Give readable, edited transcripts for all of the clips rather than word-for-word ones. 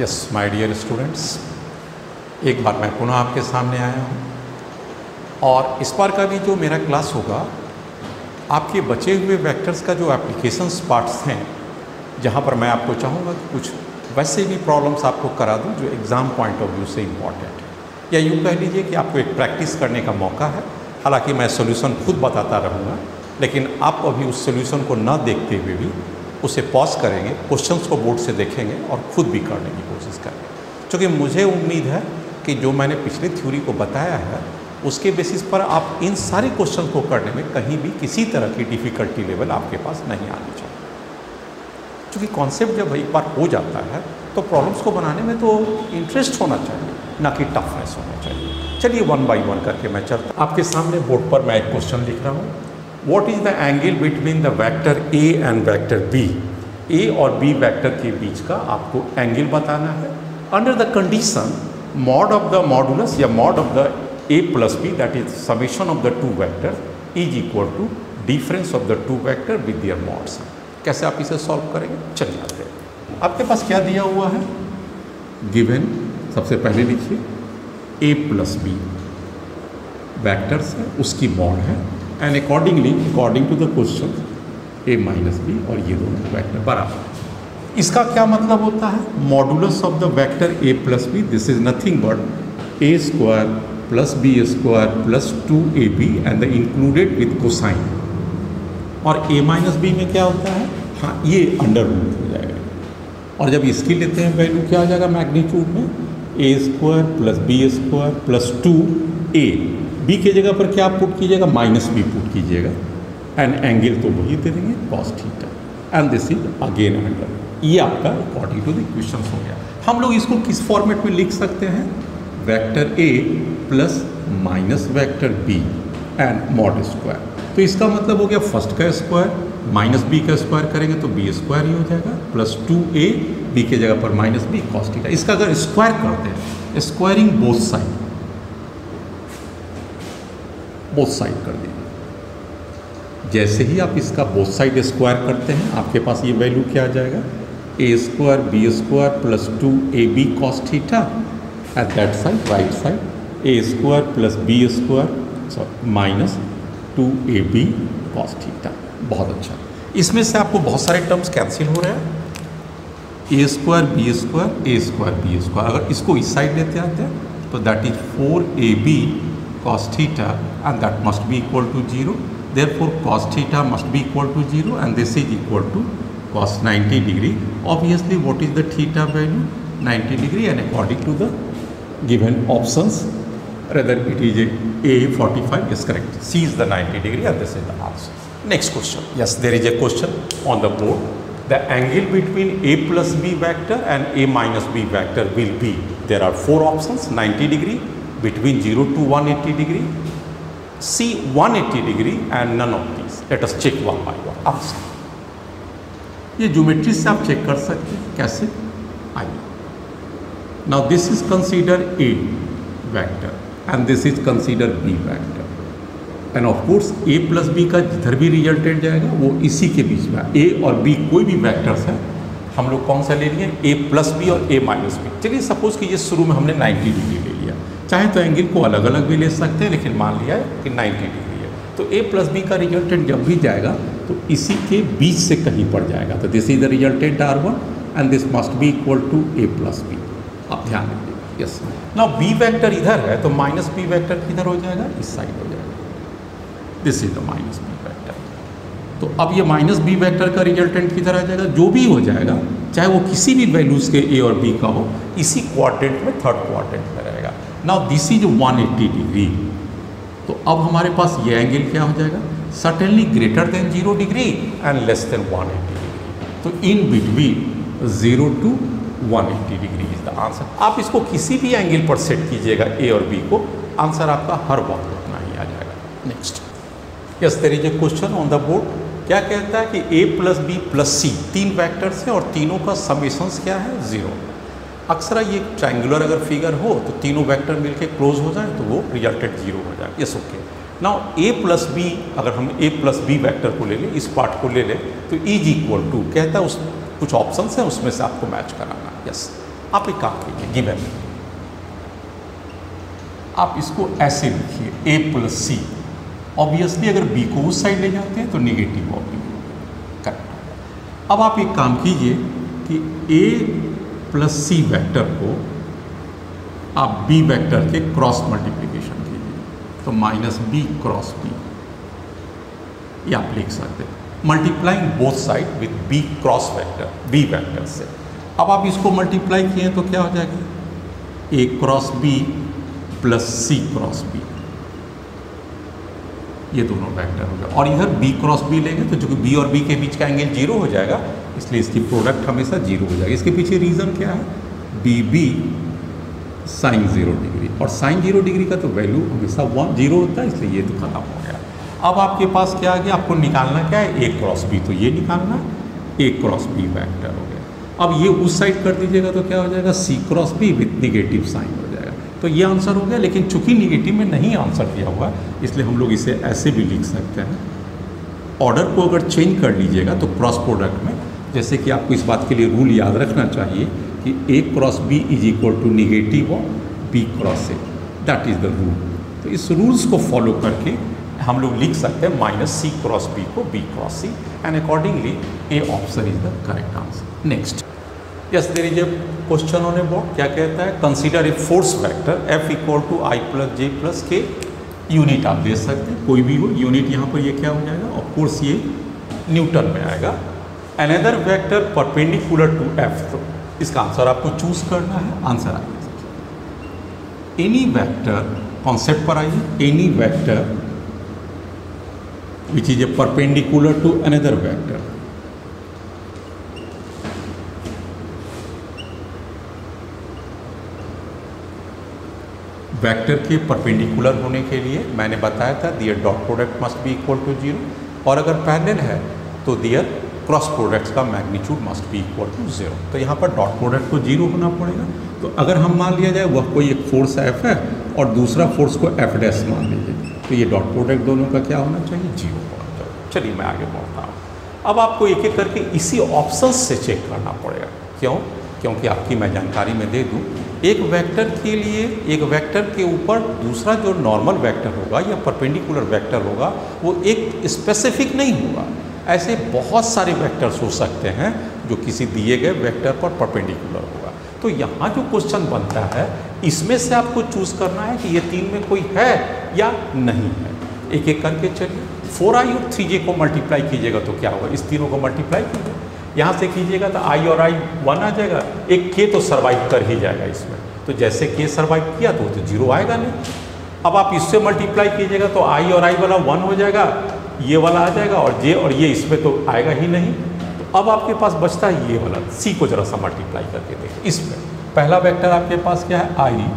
Yes my dear students, एक बार मैं पुनः आपके सामने आया हूँ और इस बार का भी जो मेरा क्लास होगा आपके बचे हुए वेक्टर्स का जो एप्लीकेशंस पार्ट्स हैं, जहाँ पर मैं आपको चाहूँगा कि कुछ वैसे भी प्रॉब्लम्स आपको करा दूँ जो एग्ज़ाम पॉइंट ऑफ व्यू से इम्पॉर्टेंट है, या यूँ कह लीजिए कि आपको एक प्रैक्टिस करने का मौका है। हालांकि मैं सोल्यूशन खुद बताता रहूँगा, लेकिन आप अभी उस सोल्यूशन को न देखते हुए भी उसे पॉज करेंगे, क्वेश्चंस को बोर्ड से देखेंगे और खुद भी करने की कोशिश करेंगे। क्योंकि मुझे उम्मीद है कि जो मैंने पिछली थ्योरी को बताया है उसके बेसिस पर आप इन सारे क्वेश्चन को करने में कहीं भी किसी तरह की डिफ़िकल्टी लेवल आपके पास नहीं आनी चाहिए। क्योंकि कॉन्सेप्ट जब एक बार हो जाता है तो प्रॉब्लम्स को बनाने में तो इंटरेस्ट होना चाहिए, ना कि टफनेस होना चाहिए। चलिए वन बाई वन करके मैं चलता आपके सामने बोर्ड पर मैं एक क्वेश्चन लिख रहा हूँ। What is the angle between the vector A and vector B? A और B वेक्टर के बीच का आपको एंगल बताना है under the condition mod of the modulus या mod of the A plus B, that is summation of the two vector is equal to difference of the two vector with their mods. कैसे आप इसे solve करेंगे, चलिए आते हैं। आपके पास क्या दिया हुआ है, गिवन सबसे पहले लिखिए A प्लस B वेक्टर्स है, उसकी मॉड है and accordingly according to the question A minus B और ये दोनों वेक्टर बराबर। इसका क्या मतलब होता है, modulus of the vector A plus B, this is nothing but A square plus B square plus 2AB and the included with cosine. और A माइनस बी में क्या होता है, हाँ ये अंडर रूट हो जाएगा। और जब इसकी लेते हैं वैल्यू क्या आ जाएगा मैग्नीट्यूड में, A square plus B square plus 2A, B की जगह पर क्या पुट कीजिएगा, माइनस बी पुट कीजिएगा एंड एंगल तो वही दे देंगे cos theta and this is again under. ये आपका अकॉर्डिंग टू द इक्वेशन हो गया। हम लोग इसको किस फॉर्मेट में लिख सकते हैं, vector A plus minus vector B and mod square. तो इसका मतलब हो गया फर्स्ट का स्क्वायर माइनस बी का स्क्वायर करेंगे तो बी स्क्वायर ही हो जाएगा प्लस 2A, बी की जगह पर माइनस बी कॉस थीटा। इसका अगर स्क्वायर करते हैं, स्क्वायरिंग बोथ साइड कर दीजिए। जैसे ही आप इसका बोथ साइड स्क्वायर करते हैं आपके पास ये वैल्यू क्या आ जाएगा, A square B square plus 2AB cos theta at that side right side A square plus B square minus 2AB cos theta. बहुत अच्छा, इसमें से आपको बहुत सारे टर्म्स कैंसिल हो रहे हैं, A square B square A square B square. अगर इसको इस साइड लेते आते हैं तो that is 4AB cos theta and that must be equal to 0. Therefore cos theta must be equal to 0 and this is equal to cos 90 degree. Obviously what is the theta value, 90 degree, and according to the given options rather it is A 45 is correct. C is the 90 degree and this is the answer. Next question. Yes, there is a question on the board. The angle between A plus B vector and A minus B vector will be, there are four options, 90 degree, between 0 to 180 degree, C 180 degree and none of these. Let us check one by one. Answer. ये geometry से आप check कर सकते हैं, कैसे आइए। Now this is considered A vector and this is considered B vector and of course A plus B का जिधर भी रिजल्टेंट जाएगा वो इसी के बीच में, A और B कोई भी वेक्टर्स है, हम लोग कौन सा ले लिए, A प्लस बी और A माइनस बी। चलिए सपोज कि ये शुरू में हमने 90 डिग्री ले लिया, चाहे तो एंगल को अलग अलग भी ले सकते हैं, लेकिन मान लिया है कि 90 डिग्री है। तो A प्लस बी का रिजल्टेंट जब भी जाएगा तो इसी के बीच से कहीं पड़ जाएगा, तो this is the resultant R1 and this must be equal to A plus B. आप ध्यान रखिए। यस, नाउ B वेक्टर इधर है तो माइनस बी वेक्टर किधर हो जाएगा, इस साइड हो जाएगा, this is the minus B vector. तो अब ये माइनस बी वेक्टर का रिजल्टेंट किधर आ जाएगा, जो भी हो जाएगा चाहे वो किसी भी वैल्यूज़ के A और B का हो, इसी क्वाड्रेंट में थर्ड क्वाड्रेंट में रहेगा। नाउ दिस इज 180 डिग्री, तो अब हमारे पास ये एंगल क्या हो जाएगा, certainly greater than 0 degree and less than 180 degree. तो in between 0 to 180 degree is the answer. आप इसको किसी भी एंगल पर सेट कीजिएगा A और B को, आंसर आपका हर वक्त उतना ही आ जाएगा। Next, yes there is a question on the board. क्या कहता है कि A plus B plus C तीन वेक्टर्स हैं और तीनों का समेशंस क्या है, 0। अक्सर ये ट्रायंगुलर अगर फिगर हो तो तीनों वेक्टर मिलके क्लोज हो जाए तो वो रिजल्टेंट 0 हो जाए। Yes okay. Now A plus B, अगर हम A प्लस बी वैक्टर को ले लें, इस पार्ट को ले लें, तो इज इक्वल टू कहता है उस कुछ ऑप्शंस हैं उसमें से आपको मैच कराना। यस, आप एक काम कीजिए, गिवन आप इसको ऐसे लिखिए a प्लस सी। ऑब्वियसली अगर b को उस साइड ले जाते हैं तो निगेटिव ऑफ b करेक्ट। अब आप एक काम कीजिए कि a प्लस सी वेक्टर को आप b वेक्टर के क्रॉस मल्टीप्लिकेशन कीजिए, तो माइनस b क्रॉस b, ये आप लिख सकते हैं, multiplying both side with b cross vector, b vector से। अब आप इसको मल्टीप्लाई किए तो क्या हो जाएगा, a cross b plus c cross b, ये दोनों वेक्टर हो गए। और इधर b क्रॉस b लेंगे तो जो कि b और b के बीच का एंगल जीरो हो जाएगा, इसलिए इसकी प्रोडक्ट हमेशा जीरो हो जाएगी। इसके पीछे रीज़न क्या है, bb साइन 0 डिग्री, और साइन 0 डिग्री का तो वैल्यू हमेशा 0 होता है, इसलिए ये तो खत्म हो गया। अब आपके पास क्या आ गया, आपको निकालना क्या है, a क्रॉस b, तो ये निकालना a क्रॉस b वेक्टर हो गया। अब ये उस साइड कर दीजिएगा तो क्या हो जाएगा, c cross b with negative sign हो जाएगा। तो ये आंसर हो गया, लेकिन चूंकि निगेटिव में नहीं आंसर दिया हुआ इसलिए हम लोग इसे ऐसे भी लिख सकते हैं। ऑर्डर को अगर चेंज कर लीजिएगा तो क्रॉस प्रोडक्ट में, जैसे कि आपको इस बात के लिए रूल याद रखना चाहिए कि a cross b is equal to negative of b cross a, that is the rule. तो इस रूल्स को फॉलो करके हम लोग लिख सकते हैं माइनस c क्रॉस b को b cross c, and accordingly a option is the correct answer. Next, yes there is a question on a board, क्या कहता है, consider a force vector f equal to i plus j plus k। Unit आप दे सकते हैं, कोई भी हो यूनिट, यहाँ पर ये क्या हो जाएगा, ऑफ कोर्स ये न्यूटन में आएगा। Another vector perpendicular to f, तो इसका आंसर आपको चूज करना है। आंसर आइए, एनी वेक्टर, कॉन्सेप्ट पर आइए, any vector which is a perpendicular to another vector, vector के परपेंडिकुलर होने के लिए मैंने बताया था their dot product must be equal to 0, और अगर पैरेलल है तो दियर क्रॉस प्रोडक्ट्स का magnitude must be equal to 0। तो यहाँ पर डॉट प्रोडक्ट को 0 होना पड़ेगा। तो अगर हम मान लिया जाए वह कोई एक फोर्स f है और दूसरा फोर्स को f डैश मान लीजिए, तो ये डॉट प्रोडक्ट दोनों का क्या होना चाहिए, 0 होना चाहिए। चलिए मैं आगे बढ़ता हूँ। अब आपको एक एक करके इसी ऑप्शन से चेक करना पड़ेगा। क्यों? क्योंकि आपकी मैं जानकारी में दे दूँ, एक वेक्टर के लिए एक वेक्टर के ऊपर दूसरा जो नॉर्मल वेक्टर होगा या परपेंडिकुलर वेक्टर होगा वो एक स्पेसिफिक नहीं होगा। ऐसे बहुत सारे वेक्टर्स हो सकते हैं जो किसी दिए गए वेक्टर पर परपेंडिकुलर होगा। तो यहाँ जो क्वेश्चन बनता है इसमें से आपको चूज करना है कि ये तीन में कोई है या नहीं है। एक एक करके चलिए, 4i और 3j को मल्टीप्लाई कीजिएगा तो क्या होगा, इस तीनों को मल्टीप्लाई कीजिए, यहाँ से कीजिएगा तो i और i 1 आ जाएगा, एक k तो सर्वाइव कर ही जाएगा इसमें, तो जैसे k सर्वाइव किया तो 0 आएगा नहीं। अब आप इससे मल्टीप्लाई कीजिएगा तो i और i वाला 1 हो जाएगा, ये वाला आ जाएगा, और j और ये इसमें तो आएगा ही नहीं। तो अब आपके पास बचता है ये वाला, c को जरा सा मल्टीप्लाई करके देखिए। इसमें पहला वेक्टर आपके पास क्या है, i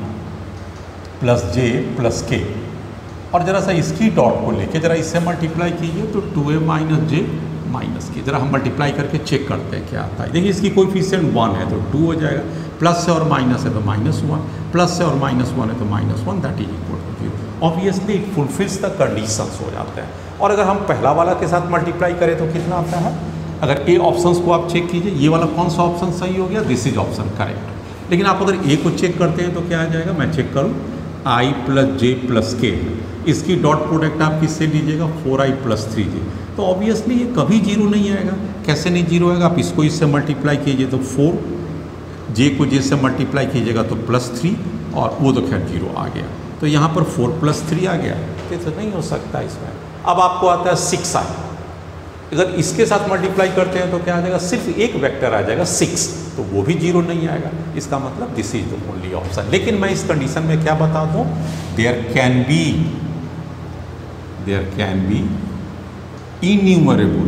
plus j plus k, और जरा सा इसकी डॉट को लेके जरा इससे मल्टीप्लाई कीजिए तो 2a माइनस j माइनस के, जरा हम मल्टीप्लाई करके चेक करते हैं क्या आता है। देखिए इसकी कोएफिशिएंट 1 है तो 2 हो जाएगा, प्लस है और माइनस है तो -1, प्लस है और -1 है तो -1, that is equal to 0। Obviously it fulfils the conditions हो जाते हैं। और अगर हम पहला वाला के साथ मल्टीप्लाई करें तो कितना आता है, अगर ए ऑप्शंस को आप चेक कीजिए, ये वाला कौन सा ऑप्शन सही हो गया, दिस इज ऑप्शन करेक्ट। लेकिन आप अगर ए को चेक करते हैं तो क्या आ जाएगा, मैं चेक करूँ, i plus j plus k, इसकी डॉट प्रोडक्ट आप किससे लीजिएगा, 4i प्लस 3j, तो ऑब्वियसली ये कभी 0 नहीं आएगा। कैसे नहीं 0 आएगा, आप इसको इससे मल्टीप्लाई कीजिए तो 4, j को j से मल्टीप्लाई कीजिएगा तो +3, और वो तो खैर 0 आ गया। तो यहाँ पर 4 + 3 आ गया, तो नहीं हो सकता इसमें। अब आपको आता है 6i, अगर इसके साथ मल्टीप्लाई करते हैं तो क्या आ जाएगा, सिर्फ एक वेक्टर आ जाएगा 6, तो वो भी 0 नहीं आएगा। इसका मतलब this is the only option. लेकिन मैं इस कंडीशन में क्या बता दूं, there can be innumerable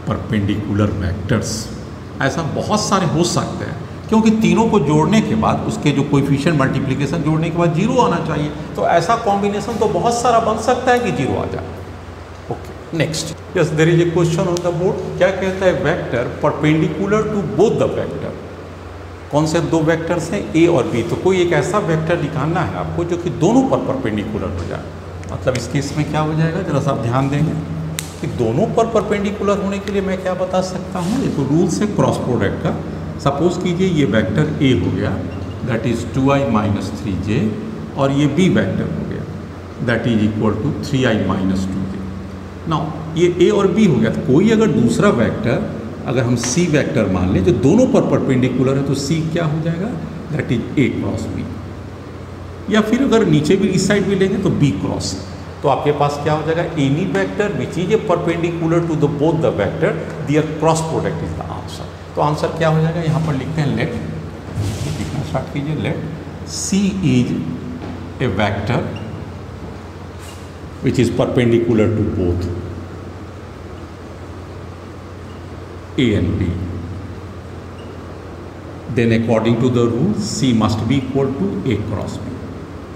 perpendicular vectors, ऐसा बहुत सारे हो सकते हैं, क्योंकि तीनों को जोड़ने के बाद उसके जो कोएफिशिएंट मल्टीप्लिकेशन जोड़ने के बाद 0 आना चाहिए। तो ऐसा कॉम्बिनेशन तो बहुत सारा बन सकता है कि 0 आ जाए। Okay, next, yes there is a question on the board, क्या कहता है, vector perpendicular to both the vector. कौन से दो वेक्टर्स हैं, ए और बी, तो कोई एक ऐसा वेक्टर निकालना है आपको जो कि दोनों पर परपेंडिकुलर हो जाए। मतलब इस केस में क्या हो जाएगा, जरा सा आप ध्यान देंगे, कि दोनों पर परपेंडिकुलर होने के लिए मैं क्या बता सकता हूँ, ये तो रूल्स है क्रॉस प्रोडक्ट का। सपोज कीजिए ये वेक्टर ए हो गया, that is 2i minus 3j, और ये बी वेक्टर हो गया, that is equal to 3i minus 2j। Now ये ए और बी हो गया, तो कोई अगर दूसरा वेक्टर अगर हम सी वेक्टर मान लें जो दोनों पर परपेंडिकुलर है, तो सी क्या हो जाएगा, that is A cross B. या फिर अगर नीचे भी इस साइड भी लेंगे तो बी क्रॉस, तो आपके पास क्या हो जाएगा, any vector which is a perpendicular to the both the vector, their cross product is the answer. तो आंसर क्या हो जाएगा, यहाँ पर लिखते हैं लेट, लिखना स्टार्ट कीजिए, let C is a vector which is perpendicular to both A and B, then according to the rule C must be equal to A cross B,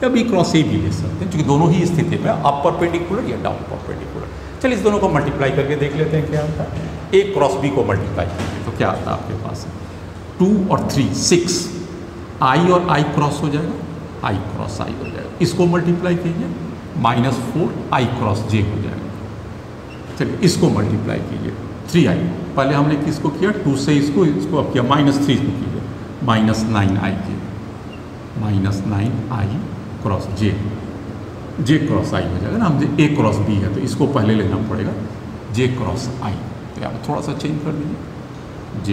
या B cross A भी ले सकते हैं, क्योंकि दोनों ही स्थिति में अप परपेंडिकुलर या डाउन परपेंडिकुलर। चलिए इस दोनों को मल्टीप्लाई करके देख लेते हैं क्या आता है। A क्रॉस B को मल्टीप्लाई करेंगे तो क्या आता है आपके पास, 2 और 3 6, I और I क्रॉस हो जाएगा, I क्रॉस I हो जाएगा, इसको मल्टीप्लाई कीजिए, -4 I क्रॉस J हो जाएगा। चलिए इसको मल्टीप्लाई कीजिए, 3i, पहले हमने किसको किया, 2 से इसको अब किया, -3 इसको कीजिए, -9ij, -9i cross j, j cross i हो जाएगा ना, हम a क्रॉस b है तो इसको पहले लेना पड़ेगा, j क्रॉस i। तो यहाँ थोड़ा सा चेंज कर दीजिए, j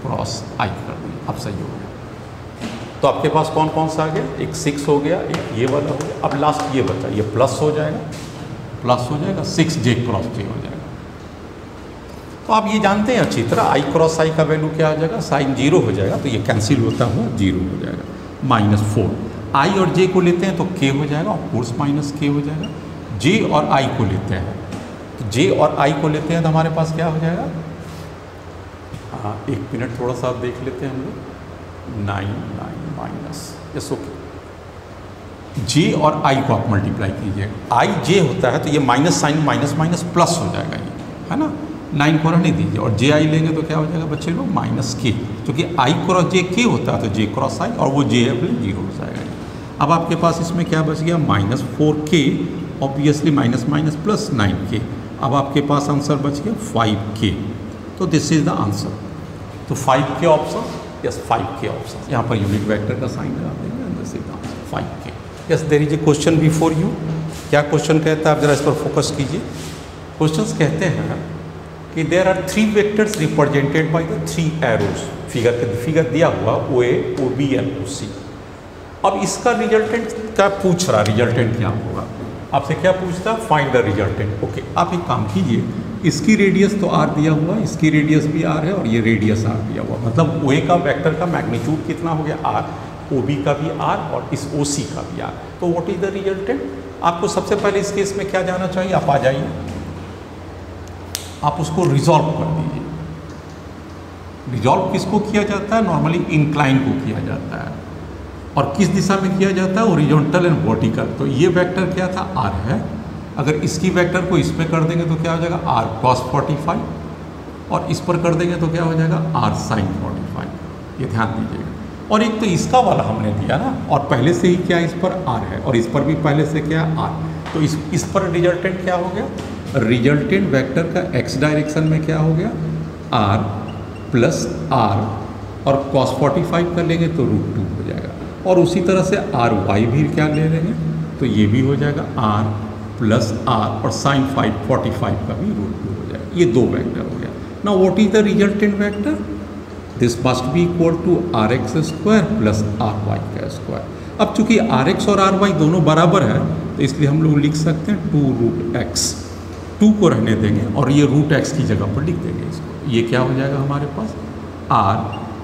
क्रॉस i कर दीजिए, अब सही हो गया। तो आपके पास कौन कौन सा आ गया, एक 6 हो गया, एक ये वाला हो गया, अब लास्ट ये बचा, ये प्लस हो जाएगा, 6j क्रॉस j हो जाएगा। तो आप ये जानते हैं अच्छी तरह, i क्रॉस i का वैल्यू क्या आ जाएगा, साइन 0 हो जाएगा, तो ये कैंसिल होता हुआ 0 हो जाएगा, -4। i और j को लेते हैं तो k हो जाएगा, ऑफ कोर्स -k हो जाएगा। j और i को लेते हैं, तो j और i को लेते हैं तो हमारे पास क्या हो जाएगा, हाँ 1 मिनट थोड़ा सा देख लेते हैं हम लोग, 9 माइनस, यस ओके, j और i को आप मल्टीप्लाई कीजिए, i j होता है तो ये माइनस साइन माइनस प्लस हो जाएगा, ये है ना, 9 को रहने दीजिए, और जे आई लेंगे तो क्या हो जाएगा बच्चे लोग, -k, क्योंकि आई क्रॉस जे के होता है तो जे क्रॉस आई, और वो जे अपने 0 हो जाएगा। अब आपके पास इसमें क्या बच गया, -4k, obviously minus plus 9k, अब आपके पास आंसर बच गया 5k। तो दिस इज द आंसर। तो 5k option, yes 5k option, यहाँ पर यूनिट वेक्टर का साइन लगा देंगे, this is the answer 5k। Yes there is a question before you. क्या क्वेश्चन कहता है, आप जरा इस पर फोकस कीजिए। क्वेश्चन कहते हैं कि there are 3 vectors represented by the 3 arrows, figure दिया हुआ OA, OB एंड OC। अब इसका रिजल्टेंट क्या पूछ रहा, रिजल्टेंट क्या होगा, आपसे क्या पूछता, फाइंड द रिजल्टेंट। ओके, आप एक काम कीजिए, इसकी रेडियस तो r दिया हुआ, इसकी रेडियस भी r है, और ये रेडियस r दिया हुआ, मतलब OA का वेक्टर का मैग्नीट्यूड कितना हो गया r, OB का भी r, और इस OC का भी r। तो व्हाट इज द रिजल्टेंट, आपको सबसे पहले इस केस में क्या जाना चाहिए, आप आ जाइए, आप उसको रिजॉल्व कर दीजिए। रिजॉल्व किसको किया जाता है, नॉर्मली इंक्लाइन को किया जाता है, और किस दिशा में किया जाता है, हॉरिजॉन्टल एंड वर्टिकल। तो ये वेक्टर क्या था, r है, अगर इसकी वेक्टर को इस पर कर देंगे तो क्या हो जाएगा, r cos 45, और इस पर कर देंगे तो क्या हो जाएगा, r sin 45। ये ध्यान दीजिएगा। और एक तो इसका वाला हमने दिया ना, और पहले से ही क्या इस पर r है, और इस पर भी पहले से क्या r, तो इस पर रिजल्टेंट क्या हो गया, रिजल्टेंट वेक्टर का x डायरेक्शन में क्या हो गया, r प्लस r, और cos 45 कर लेंगे तो √2 हो जाएगा, और उसी तरह से ry भी क्या ले लेंगे तो ये भी हो जाएगा r प्लस r, और sin 45 का भी √2 हो जाएगा। ये 2 वेक्टर हो गया। Now what is the resultant vector, this must be equal to rx² plus ry का स्क्वायर। अब चूंकि rx और ry दोनों बराबर है, तो इसलिए हम लोग लिख सकते हैं 2√x, 2 को रहने देंगे और ये √x की जगह पर लिख देंगे इसको। ये क्या हो जाएगा हमारे पास, r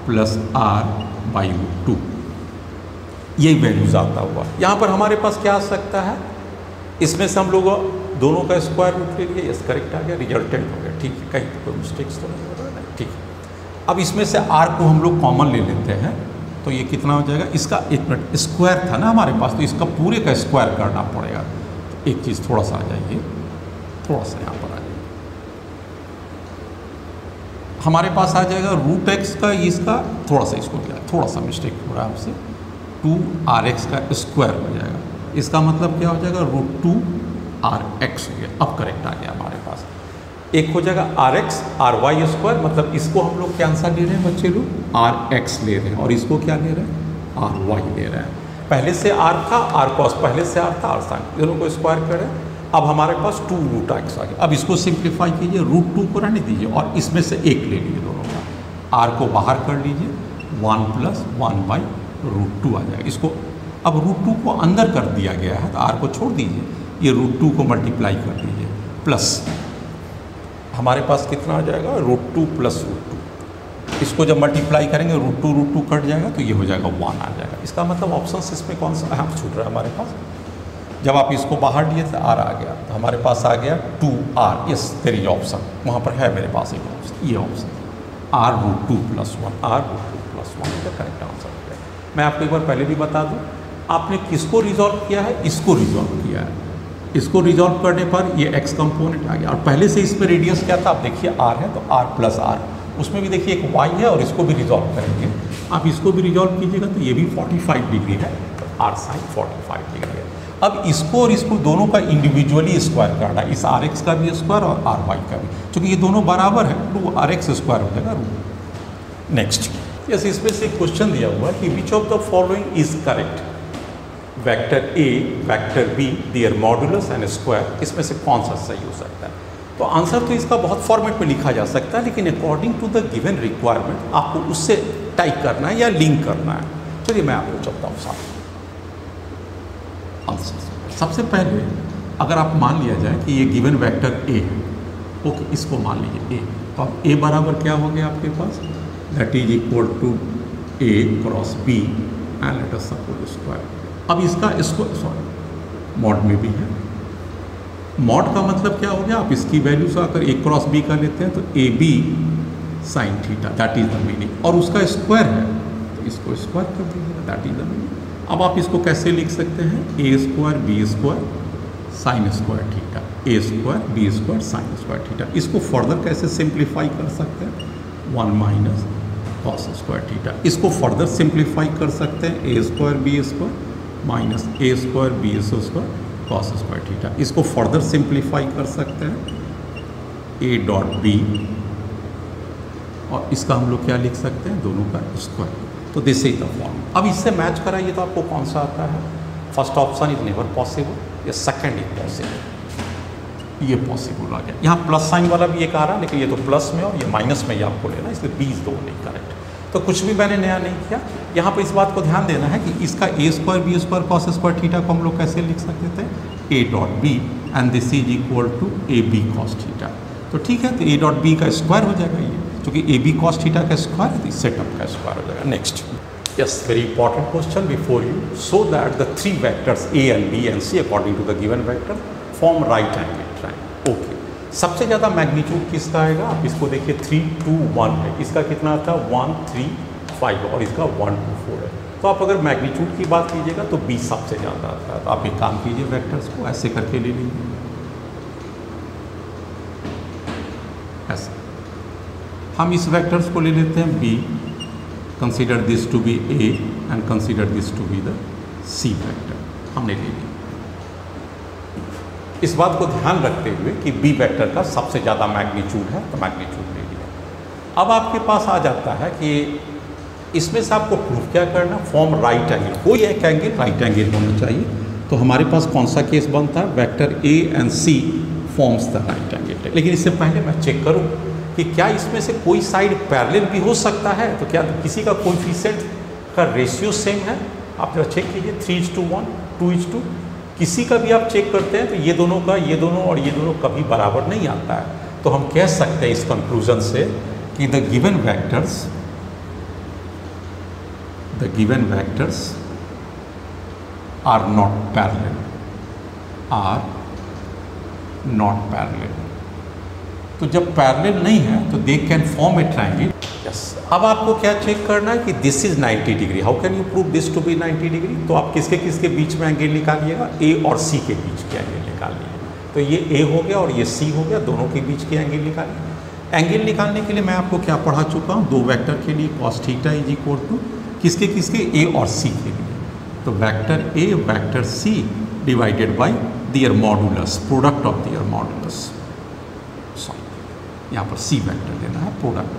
प्लस r/√2, यही वैल्यूज आता हुआ। यहाँ पर हमारे पास क्या आ सकता है, इसमें से हम लोग दोनों का स्क्वायर रूट ले लिए, यस करेक्ट आ गया, रिजल्टेंट हो गया, ठीक है, कहीं कोई मिस्टेक्स तो नहीं हो रहा है, ठीक है। अब इसमें से r को हम लोग कॉमन ले लेते हैं, तो ये कितना हो जाएगा, इसका 1 मिनट, स्क्वायर था ना हमारे पास, तो इसका पूरे का स्क्वायर करना पड़ेगा। तो एक चीज़ थोड़ा सा आ जाइए, थोड़ा सा यहाँ पर आ जाइए, हमारे पास आ जाएगा √x का, इसका थोड़ा सा इसको क्या, थोड़ा सा मिस्टेक हो रहा है हमसे, 2rx का स्क्वायर हो जाएगा। इसका मतलब क्या हो जाएगा, √2 आर एक्स हो गया। अब करेक्ट आ गया हमारे पास। एक हो जाएगा R X R Y square, मतलब इसको हम लोग क्या आंसर ले रहे हैं बच्चे लोग, आर एक्स ले रहे हैं, और इसको क्या ले रहे हैं, आर वाई ले रहे हैं। पहले से आर था, आर कॉस पहले से आर था, आर साइन, दोनों को स्क्वायर करें। अब हमारे पास 2 रूट एक्स आ गया। अब इसको सिंप्लीफाई कीजिए, रूट 2 को रहने दीजिए और इसमें से एक ले लीजिए दोनों का, आर को बाहर कर लीजिए, 1 + 1/√2 आ जाएगा। इसको अब √2 को अंदर कर दिया गया है तो आर को छोड़ दीजिए, ये √2 को मल्टीप्लाई कर दीजिए, प्लस हमारे पास कितना आ जाएगा, √2 + √2। इसको जब मल्टीप्लाई करेंगे √2 कट जाएगा तो ये हो जाएगा 1 आ जाएगा। इसका मतलब ऑप्शन इसमें कौन सा अहम छूट रहा है हमारे पास। जब आप इसको बाहर लिए तो आर आ गया, तो हमारे पास आ गया 2r। Yes there is option, वहाँ पर है मेरे पास एक ऑप्शन, ये ऑप्शन r √2 + 1, r √2 + 1 का करेक्ट आंसर है। मैं आपको एक बार पहले भी बता दूँ, आपने किसको रिजॉल्व किया है, इसको रिजॉल्व किया है। इसको रिजॉल्व करने पर ये x कंपोनेंट आ गया, और पहले से इस पर रेडियस क्या था, आप देखिए r है तो r + r, उसमें भी देखिए एक y है, और इसको भी रिजॉल्व करेंगे। आप इसको भी रिजॉल्व कीजिएगा तो ये भी 45 डिग्री है, तो r sin 45 डिग्री है। अब इसको और इसको दोनों का इंडिविजुअली स्क्वायर करना है, इस आर एक्स का भी स्क्वायर और आर वाई का भी, क्योंकि ये दोनों बराबर है, 2rx स्क्वायर हो जाएगा रूट। नेक्स्ट, यस इसमें से क्वेश्चन दिया हुआ है कि which of the following is correct, vector A, vector B, their modulus and square, इसमें से कौन सा सही हो सकता है। तो आंसर तो इसका बहुत फॉर्मेट में लिखा जा सकता है, लेकिन according to the given requirement आपको उससे टाइप करना है या लिंक करना है। चलिए मैं आपको चलता हूँ साथ आंसर। सबसे पहले अगर आप मान लिया जाए कि ये गिवन वेक्टर ए है, ओके, इसको मान लीजिए ए, तो अब ए बराबर क्या हो गया आपके पास, that is equal to a cross b and let us suppose square. अब इसका स्क्वायर, सॉरी मॉड में भी है, मॉड का मतलब क्या हो गया, आप इसकी वैल्यू से अगर a क्रॉस b का लेते हैं तो ab sin theta, that is the meaning, और उसका स्क्वायर है तो इसको स्क्वायर कर दीजिएगा, दैट इज द मीनिंग। अब आप इसको कैसे लिख सकते हैं, a² b² sin square theta, a² b² sin square theta. इसको फर्दर कैसे सिंप्लीफाई कर सकते हैं, 1 - cos स्क्वायर थीटा। इसको फर्दर सिंप्लीफाई कर सकते हैं, a² b² minus a² b² cos square theta. इसको फर्दर सिंप्लीफाई कर सकते हैं, a.b, और इसका हम लोग क्या लिख सकते हैं, दोनों का स्क्वायर। तो दिस इज द फॉर्म। अब इससे मैच कराइए तो आपको कौन सा आता है, first option is never possible, या सेकंड इज पॉसिबल, ये पॉसिबल आ गया। यहाँ प्लस साइन वाला भी एक आ रहा है, लेकिन ये तो प्लस में और ये माइनस में ही आपको लेना, इसलिए 20 दो नहीं करेक्ट। तो कुछ भी मैंने नया नहीं किया। यहाँ पर इस बात को ध्यान देना है कि इसका a² b² cos square theta को हम लोग कैसे लिख सकते थे, a.b and this is equal to ab cos theta. तो ठीक है, तो a.b का स्क्वायर हो जाएगा ये, क्योंकि ab cos थीटा का स्क्वायर है, तो इस सेटअप का स्क्वायर हो जाएगा। Next, yes very important question before you, so that the 3 vectors a and b and c according to the given vector form right angle triangle. Okay, सबसे ज़्यादा magnitude किसका आएगा, आप इसको देखिए 3, 2, 1 है, इसका कितना आता है 1, 3, 5 और इसका 1, 2, 4 है। तो आप अगर मैग्नीट्यूड की बात कीजिएगा तो b सबसे ज़्यादा आता है। तो आप एक काम कीजिए, वेक्टर्स को ऐसे करके ले लीजिए, ऐसे हम इस वेक्टर्स को ले लेते हैं b, consider this to be a and consider this to be the c vector, हमने ले लिया। इस बात को ध्यान रखते हुए कि b वेक्टर का सबसे ज़्यादा मैग्नीट्यूड है, तो मैग्नीट्यूड ले लिया। अब आपके पास आ जाता है कि इसमें से आपको प्रूफ क्या करना, फॉर्म राइट एंगल, कोई एक एंगल राइट एंगल होना चाहिए। तो हमारे पास कौन सा केस बनता है, vector a and c forms the right angle. लेकिन इससे पहले मैं चेक करूँ कि क्या इसमें से कोई साइड पैरेलल भी हो सकता है, तो क्या किसी का कोएफिशिएंट का रेशियो सेम है। आप जरा चेक कीजिए, 3:1, 2:2, किसी का भी आप चेक करते हैं तो ये दोनों का, ये दोनों और ये दोनों कभी बराबर नहीं आता है। तो हम कह सकते हैं इस कंक्लूजन से कि the given vectors are not parallel, तो जब पैरेलल नहीं है तो they can form a triangle. Yes, अब आपको क्या चेक करना है कि this is 90 degree, how can you prove this to be 90 degree. तो आप किसके किसके बीच में एंगल निकालिएगा, ए और सी के बीच के एंगल निकालिए। तो ये ए हो गया और ये सी हो गया, दोनों के बीच के एंगल निकालिए। एंगल निकालने के लिए मैं आपको क्या पढ़ा चुका हूँ, दो वेक्टर के लिए cos theta is equal to किसके किसके, ए और सी के लिए। तो vector A vector C divided by their modulus, product of their modulus, sorry यहाँ पर सी वेक्टर लेना है, प्रोडक्ट।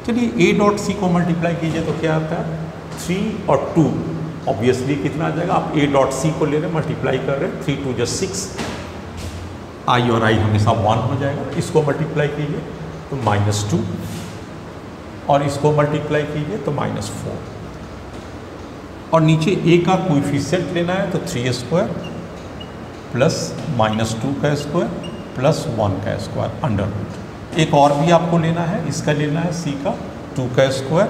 चलिए ए डॉट सी को मल्टीप्लाई कीजिए तो क्या आता है 3 और 2, ऑब्वियसली कितना आ जाएगा, आप ए डॉट सी को ले रहे हैं, मल्टीप्लाई कर रहे हैं, 3 2 = 6, आई और आई हमेशा 1 हो जाएगा। इसको मल्टीप्लाई कीजिए तो -2 और इसको मल्टीप्लाई कीजिए तो -4 और नीचे ए का कोएफिशिएंट लेना है तो 3² प्लस -2 का स्क्वायर प्लस 1 का स्क्वायर अंडर रूट। एक और भी आपको लेना है, इसका लेना है सी का 2 का स्क्वायर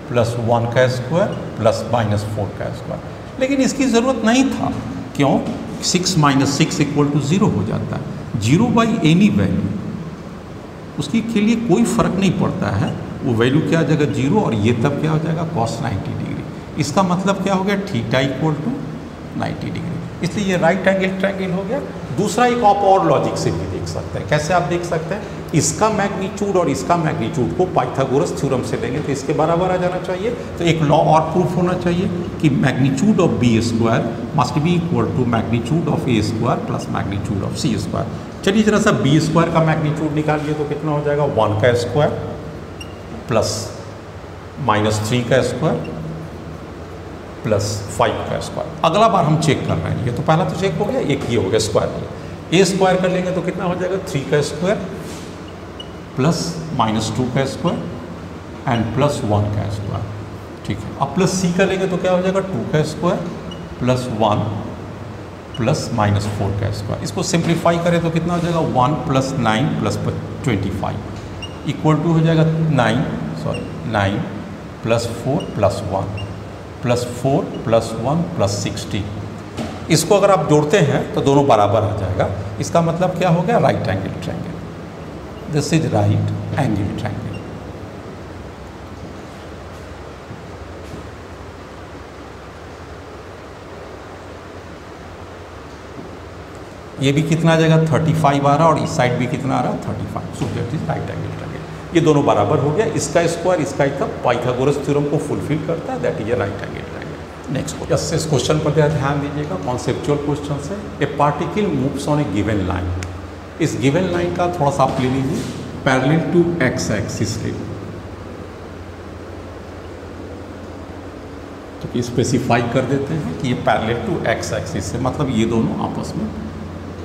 प्लस 1 का स्क्वायर प्लस -4 का स्क्वायर। लेकिन इसकी ज़रूरत नहीं था, क्यों? 6 - 6 = 0 हो जाता है। 0 बाई एनी वैल्यू, उसकी के लिए कोई फ़र्क नहीं पड़ता है, वो वैल्यू क्या आ जाएगा 0 और ये तब क्या हो जाएगा cos 90 डिग्री। इसका मतलब क्या हो गया, थीटा = 90 डिग्री, इसलिए ये राइट एंगल ट्रायंगल हो गया। दूसरा एक आप और लॉजिक से भी देख सकते हैं। कैसे आप देख सकते हैं? इसका मैग्नीट्यूड और इसका मैग्नीट्यूड को पाइथागोरस थ्योरम से लेंगे तो इसके बराबर आ जाना चाहिए। तो एक लॉ और प्रूफ होना चाहिए कि magnitude of b² must be equal to magnitude of a² plus magnitude of c²। चलिए जरा सा b² का मैग्नीट्यूड निकालिए तो कितना हो जाएगा, 1 का स्क्वायर प्लस -3 का स्क्वायर प्लस 5 का स्क्वायर। अगला बार हम चेक कर रहे हैं, ये तो पहला तो चेक हो गया, एक ये हो गया स्क्वायर। a² कर लेंगे तो कितना हो जाएगा, 3 का स्क्वायर प्लस -2 का स्क्वायर एंड प्लस 1 का स्क्वायर, ठीक है। अब प्लस सी का लेंगे तो क्या हो जाएगा, 2 का स्क्वायर प्लस 1 प्लस -4 का स्क्वायर। इसको सिंप्लीफाई करें तो कितना हो जाएगा, 1 + 9 + 25 इक्वल टू हो जाएगा 9 + 4 + 1 + 4 + 1 + 60। इसको अगर आप जोड़ते हैं तो दोनों बराबर आ जाएगा। इसका मतलब क्या हो गया, right angle triangle. This is right angle triangle. ये भी कितना आ जाएगा, 35 आ रहा और इस साइड भी कितना आ रहा, 35। So that is right angle triangle. ये दोनों बराबर हो गया। इसका स्क्वायर इसका पाइथागोरस थ्योरम को फुलफिल करता है, that is A right angle triangle. Next yes, इस क्वेश्चन पर ध्यान दीजिएगा, कॉन्सेप्चुअल क्वेश्चन से। ए particle moves on A given line. इस गिवन लाइन का थोड़ा सा आप ले लीजिए, पैरेलल टू एक्स एक्सिस ले, तो स्पेसिफाई कर देते हैं कि ये पैरेलल टू एक्स एक्सिस है, मतलब ये दोनों आपस में,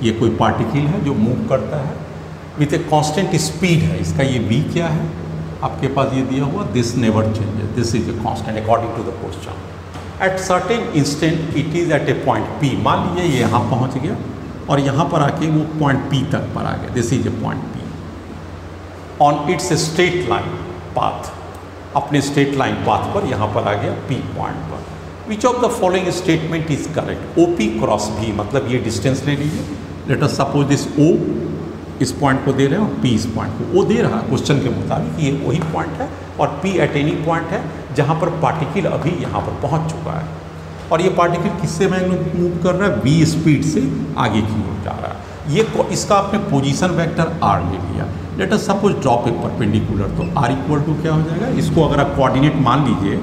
ये कोई पार्टिकल है जो मूव करता है विथ ए कांस्टेंट स्पीड है। इसका ये v क्या है आपके पास, ये दिया हुआ, this never changes, this is a constant according to the question. At certain instant it is at a point p। मान लीजिए ये यहाँ पहुँच गया और यहाँ पर आके वो पॉइंट p तक पर आ गया, this is A point p on it's straight line path. अपने स्ट्रेट लाइन पाथ पर यहाँ पर आ गया p पॉइंट पर। विच of the following statement is correct? OP cross V, मतलब ये डिस्टेंस ले लीजिए। Late us suppose this O इस पॉइंट को दे रहे हैं और P इस पॉइंट को। O दे रहा है क्वेश्चन के मुताबिक, ये वही पॉइंट है और P एट एनी पॉइंट है जहाँ पर पार्टिकल अभी यहाँ पर पहुँच चुका है। और ये पार्टिकल किससे मूव कर रहा है, v स्पीड से आगे की ओर जा रहा है। ये इसका आपने पोजीशन वेक्टर r ले लिया। लेट अस सपोज ड्रॉप ए परपेंडिकुलर, तो r इक्वल टू क्या हो जाएगा, इसको अगर आप कोऑर्डिनेट मान लीजिए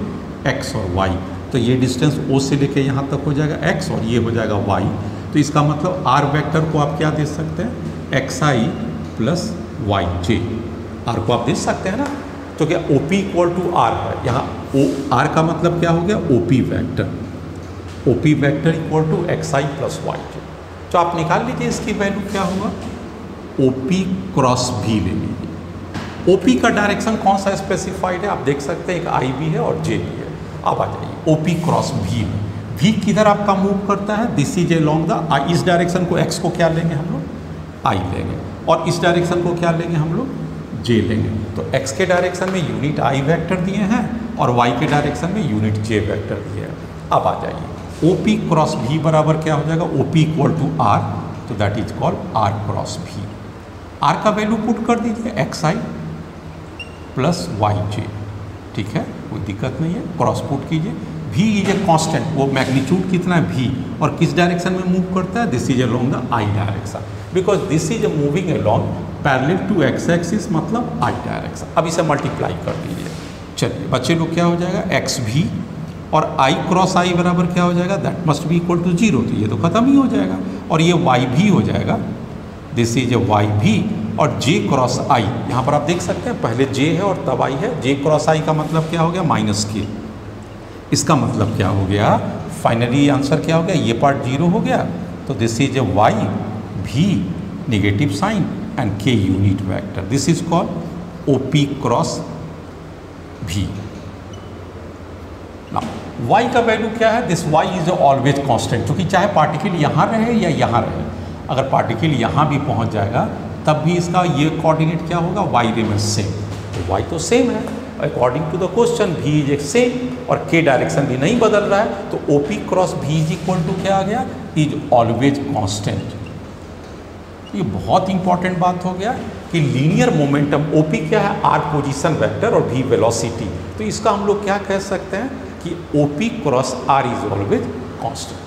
x और y, तो ये डिस्टेंस O से लेके यहाँ तक हो जाएगा x और ये हो जाएगा y। तो इसका मतलब r वेक्टर को आप क्या दे सकते हैं, xi + yj। r को आप दे सकते हैं ना, तो क्या OP इक्वल टू r है, यहाँ r का मतलब क्या हो गया, OP vector. OP vector equal to xi + yj। तो आप निकाल लीजिए इसकी वैल्यू क्या होगा, OP क्रॉस V ले लीजिए। OP का डायरेक्शन कौन सा स्पेसिफाइड है, आप देख सकते हैं, एक I भी है और J भी है। अब आ जाइए OP क्रॉस V में, V किधर आपका मूव करता है, this is along the I। इस डायरेक्शन को x को क्या लेंगे हम लोग, I लेंगे, और इस डायरेक्शन को क्या लेंगे हम लोग, J लेंगे। तो x के डायरेक्शन में यूनिट I वेक्टर दिए हैं और y के डायरेक्शन में यूनिट J वेक्टर दिए हैं। अब आ जाइए OP क्रॉस V बराबर क्या हो जाएगा, OP इक्वल टू R, तो that is called R cross V। R का वैल्यू पुट कर दीजिए xi + yj, ठीक है, कोई दिक्कत नहीं है, क्रॉस पुट कीजिए। V इज ए कांस्टेंट, वो मैग्नीट्यूड कितना है V, और किस डायरेक्शन में मूव करता है, this is along the I direction, because this is moving along parallel to x axis, मतलब I डायरेक्शन। अब इसे मल्टीप्लाई कर दीजिए। चलिए बच्चे लोग क्या हो जाएगा, xv और i क्रॉस i बराबर क्या हो जाएगा, that must be equal to 0, तो ये तो खत्म ही हो जाएगा और ये y भी हो जाएगा, दिस इज ए y भी, और j क्रॉस i, यहाँ पर आप देख सकते हैं पहले j है और तब i है, j क्रॉस i का मतलब क्या हो गया, माइनस k, इसका मतलब क्या हो गया, फाइनली आंसर क्या हो गया, ये पार्ट 0 हो गया, तो दिस इज ए y भी negative sign and k unit vector, this is called OP cross v। y का वैल्यू क्या है, this y is always constant, क्योंकि चाहे पार्टिकल यहाँ रहे या यहाँ रहे, अगर पार्टिकल यहाँ भी पहुँच जाएगा तब भी इसका ये कोऑर्डिनेट क्या होगा, y रिमेंस सेम, तो y तो सेम है according to the question, v is एक सेम और k डायरेक्शन भी नहीं बदल रहा है, तो OP cross v is equal to क्या आ गया, इज ऑलवेज कांस्टेंट। ये बहुत इंपॉर्टेंट बात हो गया कि लीनियर मोमेंटम OP क्या है, r पोजीशन वेक्टर और v वेलोसिटी, तो इसका हम लोग क्या कह सकते हैं कि OP cross r is always constant.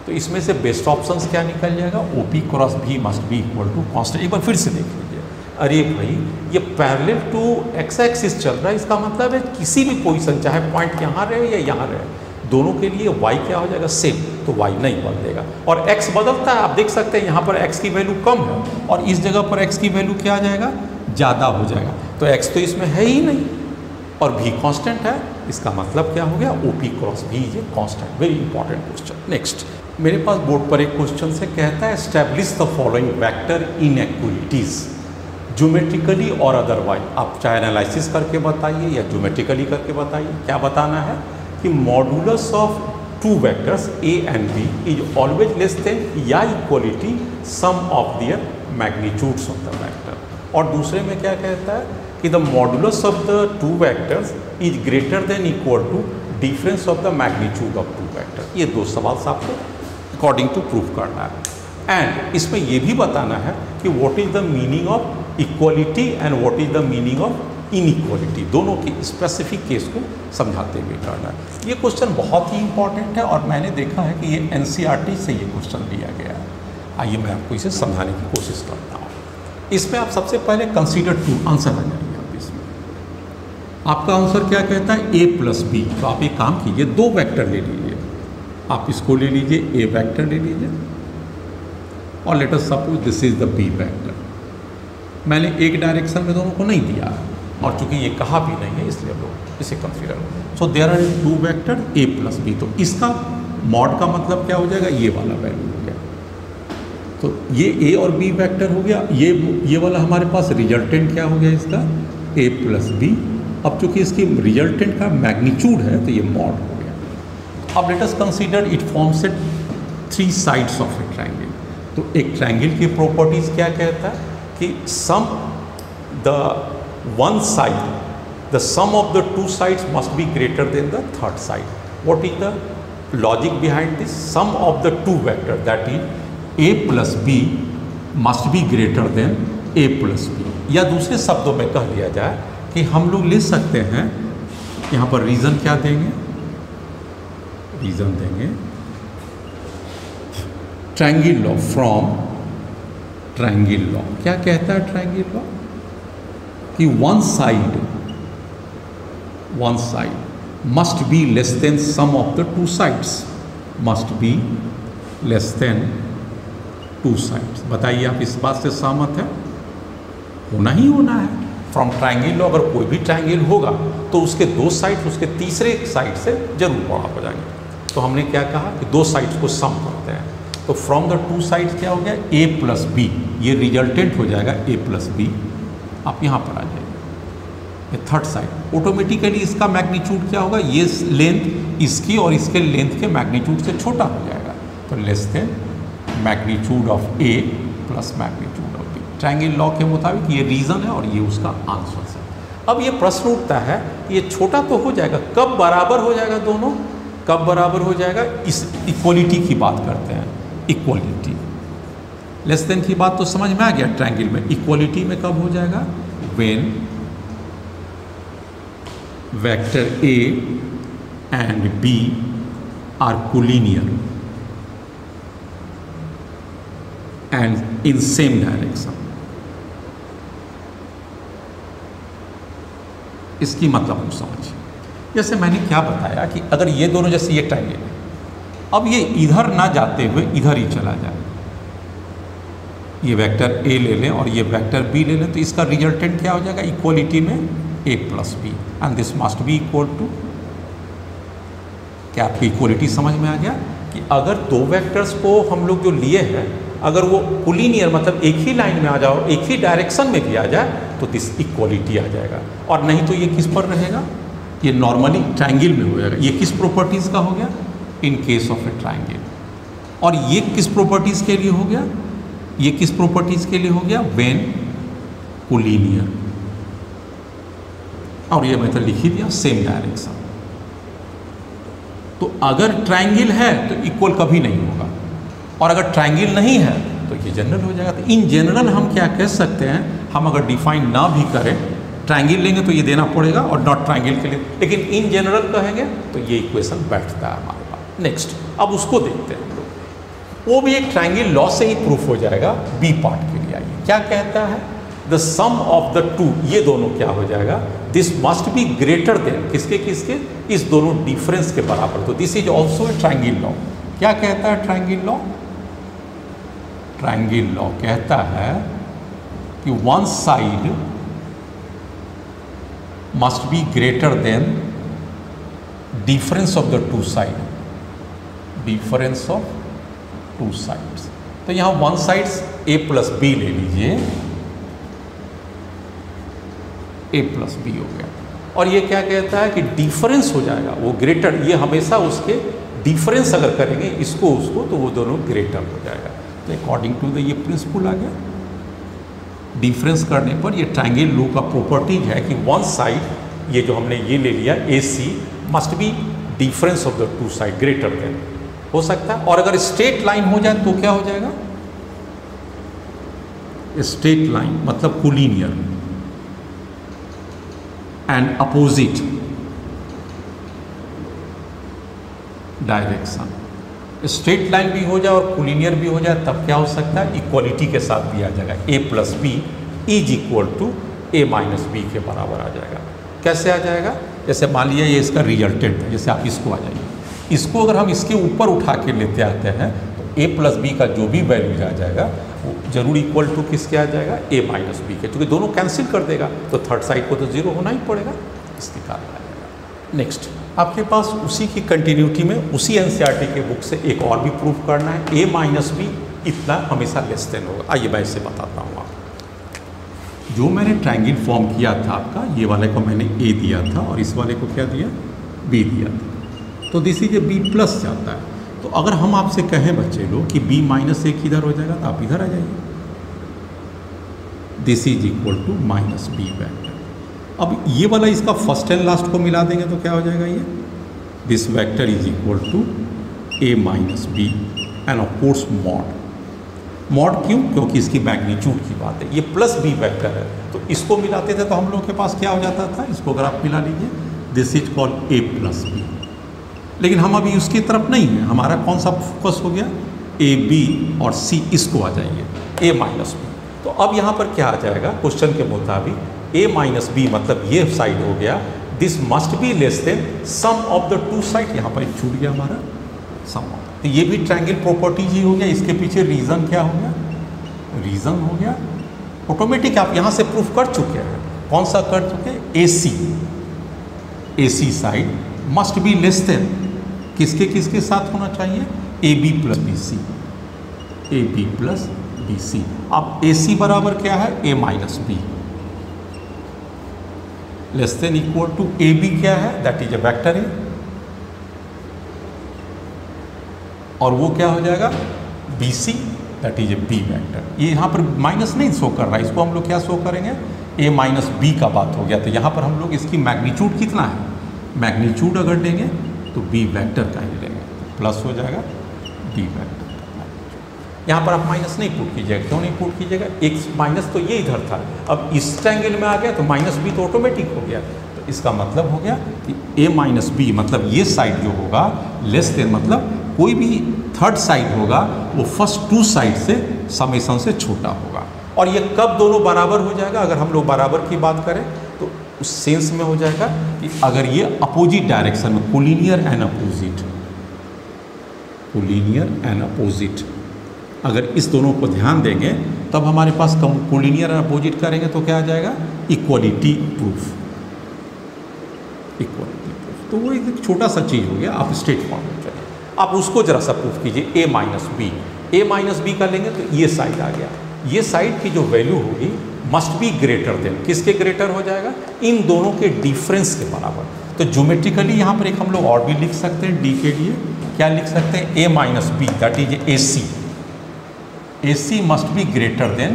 तो इसमें से बेस्ट ऑप्शंस क्या निकल जाएगा, OP cross v must be equal to constant. एक बार फिर से देख लीजिए, अरे भाई ये पैरेलल टू x एक्सिस चल रहा है, इसका मतलब है किसी भी पोजीशन चाहे पॉइंट यहाँ रहे या यहाँ रहे, दोनों के लिए y क्या हो जाएगा, सेम, तो y नहीं बदलेगा और x बदलता है, आप देख सकते हैं यहाँ पर x की वैल्यू कम है और इस जगह पर x की वैल्यू क्या आ जाएगा, ज़्यादा हो जाएगा, तो x तो इसमें है ही नहीं और v कांस्टेंट है, इसका मतलब क्या हो गया, OP cross v is a constant. Very important question. Next मेरे पास बोर्ड पर एक क्वेश्चन से कहता है establish the following vector inequalities geometrically और अदरवाइज, आप चाहे एनालिसिस करके बताइए या ज्योमेट्रिकली करके बताइए, क्या बताना है कि modulus of two vectors a and b is always less than या equality sum of their magnitudes of the vector, और दूसरे में क्या कहता है कि the modulus of the two vectors is greater than equal to difference of the magnitude of two vector. ये दो सवाल आपको अकॉर्डिंग टू प्रूव करना है एंड इसमें यह भी बताना है कि what is the meaning of equality and what is the meaning of inequality, दोनों के स्पेसिफिक केस को समझाते हुए करना है। ये क्वेश्चन बहुत ही इंपॉर्टेंट है और मैंने देखा है कि ये NCERT से ये क्वेश्चन लिया गया है। आइए मैं आपको इसे समझाने की कोशिश करता हूँ। इसमें आप सबसे पहले कंसीडर टू आंसर आ जाएंगे आप इसमें, आपका आंसर क्या कहता है, a प्लस बी, तो आप एक काम कीजिए, दो वेक्टर ले लीजिए, आप इसको ले लीजिए, a वेक्टर ले लीजिए और late us suppose this is the b vector. मैंने एक डायरेक्शन में दोनों को नहीं दिया और चूंकि ये कहा भी नहीं है इसलिए लोग इसे consider, so there are two vector a plus B, तो इसका मॉड का मतलब क्या हो जाएगा, ये वाला वैल्यू हो गया, तो ये a और b वेक्टर हो गया, ये वाला हमारे पास रिजल्टेंट क्या हो गया इसका, a प्लस बी। अब चूंकि इसकी रिजल्टेंट का मैग्नीट्यूड है तो ये मॉड हो गया। अब let us consider it forms it three sides of a triangle, तो एक ट्रायंगल की प्रॉपर्टीज क्या कहता है कि sum the one side, the sum of the two sides must be greater than the third side. What is the logic behind this, sum of the two vector that is a plus B must be greater than a plus B, या दूसरे शब्दों में कह लिया जाए कि हम लोग ले सकते हैं, यहाँ पर रीज़न क्या देंगे, रीज़न देंगे triangle law, from triangle law. क्या कहता है ट्रायंगल लॉ कि one side must be less than sum of the two sides, must be less than two sides. बताइए आप इस बात से सहमत है, होना ही होना है। फ्रॉम ट्रायंगल लॉ अगर कोई भी ट्रायंगल होगा तो उसके दो साइड उसके तीसरे साइड से जरूर बड़ा हो जाएंगे, तो हमने क्या कहा कि दो साइड्स को सम करते हैं, तो फ्रॉम द टू साइड्स क्या हो गया, a प्लस बी, ये रिजल्टेंट हो जाएगा a प्लस बी। आप यहाँ पर आ जाइए, ये थर्ड साइड, ऑटोमेटिकली इसका मैग्नीट्यूड क्या होगा, ये लेंथ इसकी और इसके लेंथ के मैग्नीट्यूड से छोटा हो जाएगा, तो less than magnitude of a plus magnitude of b। Triangle law के मुताबिक ये रीज़न है और ये उसका आंसर है। अब ये प्रश्न उठता है, ये छोटा तो हो जाएगा, कब बराबर हो जाएगा दोनों, कब बराबर हो जाएगा, इस इक्वलिटी की बात करते हैं, इक्वलिटी। लेस देन की बात तो समझ में आ गया ट्रायंगल में, इक्वलिटी में कब हो जाएगा, when vector a and b are collinear and in same direction. इसकी मतलब हम समझिए, जैसे मैंने क्या बताया कि अगर ये दोनों, जैसे ये ट्रायंगल है, अब ये इधर ना जाते हुए इधर ही चला जाए, ये वेक्टर ए ले लें और ये वेक्टर बी ले लें, तो इसका रिजल्टेंट क्या हो जाएगा? इक्वलिटी में A plus B, and this must be equal to, क्या आपको इक्वलिटी समझ में आ गया कि अगर दो वेक्टर्स को हम लोग जो लिए हैं, अगर वो कोलिनियर मतलब एक ही लाइन में आ जाओ, एक ही डायरेक्शन में भी आ जाए, तो दिस इक्वलिटी आ जाएगा। और नहीं तो ये किस पर रहेगा? ये नॉर्मली ट्रायंगल में हो जाएगा। ये किस प्रॉपर्टीज़ का हो गया? In case of a triangle. और ये किस प्रॉपर्टीज़ के लिए हो गया? ये किस प्रॉपर्टीज़ के लिए हो गया? When collinear. और ये मैंने लिख ही दिया, सेम डायरेक्शन। तो अगर ट्रायंगल है तो इक्वल कभी नहीं होगा, और अगर ट्रायंगल नहीं है तो ये जनरल हो जाएगा। तो इन जनरल हम क्या कह सकते हैं, हम अगर डिफाइन ना भी करें, ट्रायंगल लेंगे तो ये देना पड़ेगा, और नॉट ट्रायंगल के लिए, लेकिन इन जनरल कहेंगे तो ये इक्वेशन बैठता है हमारे पास। नेक्स्ट, अब उसको देखते हैं हम लोग। वो भी एक ट्रायंगल लॉ से ही प्रूफ हो जाएगा। बी पार्ट के लिए आइए, क्या कहता है? The sum of the two, ये दोनों क्या हो जाएगा? This must be greater than, किसके किसके? इस दोनों डिफरेंस के बराबर। तो this is also a triangle law. क्या कहता है ट्रायंगल लॉ? ट्रायंगल लॉ कहता है कि one side must be greater than difference of the two side, difference of two sides. तो यहां one sides A plus B ले लीजिए, ए प्लस बी हो गया। और ये क्या कहता है कि डिफरेंस हो जाएगा वो ग्रेटर, ये हमेशा उसके डिफरेंस अगर करेंगे इसको उसको, तो वो दोनों ग्रेटर हो जाएगा। तो अकॉर्डिंग टू द ये प्रिंसिपल आ गया। डिफरेंस करने पर ये ट्रायंगल लॉ का प्रॉपर्टी है कि वन साइड, ये जो हमने ये ले लिया A C, must be difference of the two side greater than, हो सकता है। और अगर स्ट्रेट लाइन हो जाए तो क्या हो जाएगा? स्ट्रेट लाइन मतलब collinear and opposite direction. Straight line भी हो जाए और कोलिनियर भी हो जाए, तब क्या हो सकता है? इक्वलिटी के साथ भी आ जाएगा। A plus B is equal to A minus B के बराबर आ जाएगा। कैसे आ जाएगा? जैसे मान लिया ये इसका रिजल्टेंट है, जैसे आप इसको आ जाइए, इसको अगर हम इसके ऊपर उठा के लेते आते हैं तो ए प्लस बी का जो भी वैल्यू आ जाएगा वो जरूर इक्वल टू किसके आ जाएगा? ए माइनस बी के, क्योंकि दोनों कैंसिल कर देगा, तो थर्ड साइड को तो जीरो होना ही पड़ेगा, इसके कारण आ जाएगा। नेक्स्ट, आपके पास उसी की कंटिन्यूटी में उसी एनसीईआरटी के बुक से एक और भी प्रूफ करना है। ए माइनस बी इतना हमेशा लेस देन होगा। आइए मैं इसे बताता हूँ आपको। जो मैंने ट्रायंगल फॉर्म किया था आपका, ये वाले को मैंने ए दिया था और इस वाले को क्या दिया? बी दिया था। तो this is A B plus जाता है। तो अगर हम आपसे कहें बच्चे लोग कि बी माइनस ए किधर हो जाएगा, तो आप इधर आ जाइए। This is equal to minus B vector. अब ये वाला इसका फर्स्ट एंड लास्ट को मिला देंगे तो क्या हो जाएगा? ये this vector is equal to A minus B and of course mod. Mod क्यों? क्योंकि इसकी मैग्नीट्यूड की बात है। ये प्लस बी वेक्टर है, तो इसको मिलाते थे तो हम लोग के पास क्या हो जाता था? इसको अगर आप मिला लीजिए, this is called A plus B. लेकिन हम अभी उसकी तरफ नहीं है, हमारा कौन सा फोकस हो गया? ए बी और सी, इसको आ जाइए ए माइनस बी। तो अब यहाँ पर क्या आ जाएगा? क्वेश्चन के मुताबिक ए माइनस बी मतलब ये साइड हो गया, this must be less than sum of the two side. यहाँ पर छूट गया हमारा सम ऑफ, तो ये भी ट्रायंगल प्रॉपर्टीज ही हो गया। इसके पीछे रीज़न क्या हो गया? रीज़न हो गया ऑटोमेटिक, आप यहाँ से प्रूफ कर चुके हैं। कौन सा कर चुके? A C side must be less than किसके किसके साथ होना चाहिए? A B plus B C, A B plus B C. अब ए सी बराबर क्या है? A minus B, less than equal to A B क्या है? That is a vector A, और वो क्या हो जाएगा? B C, that is A B vector. ये यहाँ पर माइनस नहीं शो कर रहा है, इसको हम लोग क्या शो करेंगे? ए माइनस बी का बात हो गया। तो यहाँ पर हम लोग इसकी मैग्नीट्यूड कितना है? मैग्नीट्यूड अगर लेंगे तो बी वेक्टर का ही लेंगे, प्लस हो जाएगा बी वेक्टर का मैग्नीट्यूड। यहाँ पर आप माइनस नहीं पुट कीजिएगा। क्यों नहीं पुट कीजिएगा? एक माइनस तो ये इधर था, अब इस ट्रायंगल में आ गया तो माइनस बी तो ऑटोमेटिक हो गया। तो इसका मतलब हो गया कि ए माइनस बी मतलब ये साइड जो होगा लेस देन, मतलब कोई भी थर्ड साइड होगा वो फर्स्ट टू साइड से समेशन से छोटा होगा। और ये कब दोनों बराबर हो जाएगा? अगर हम लोग बराबर की बात करें तो उस सेंस में हो जाएगा कि अगर ये अपोजिट डायरेक्शन में कोलिनियर एंड अपोजिट, अगर इस दोनों को ध्यान देंगे तब हमारे पास कोलिनियर एंड अपोजिट करेंगे तो क्या आ जाएगा, इक्वलिटी प्रूफ। तो वो एक छोटा सा चीज़ हो गया। आप स्ट्रेट फॉरवर्ड चलिए, आप उसको जरा सा प्रूफ कीजिए। a माइनस बी का लेंगे तो ये साइड आ गया, ये साइड की जो वैल्यू होगी मस्ट बी ग्रेटर देन, किसके ग्रेटर हो जाएगा, इन दोनों के डिफरेंस के बराबर। तो ज्योमेट्रिकली यहाँ पर एक हम लोग और भी लिख सकते हैं, डी के लिए क्या लिख सकते हैं, a minus B that is AC must be greater than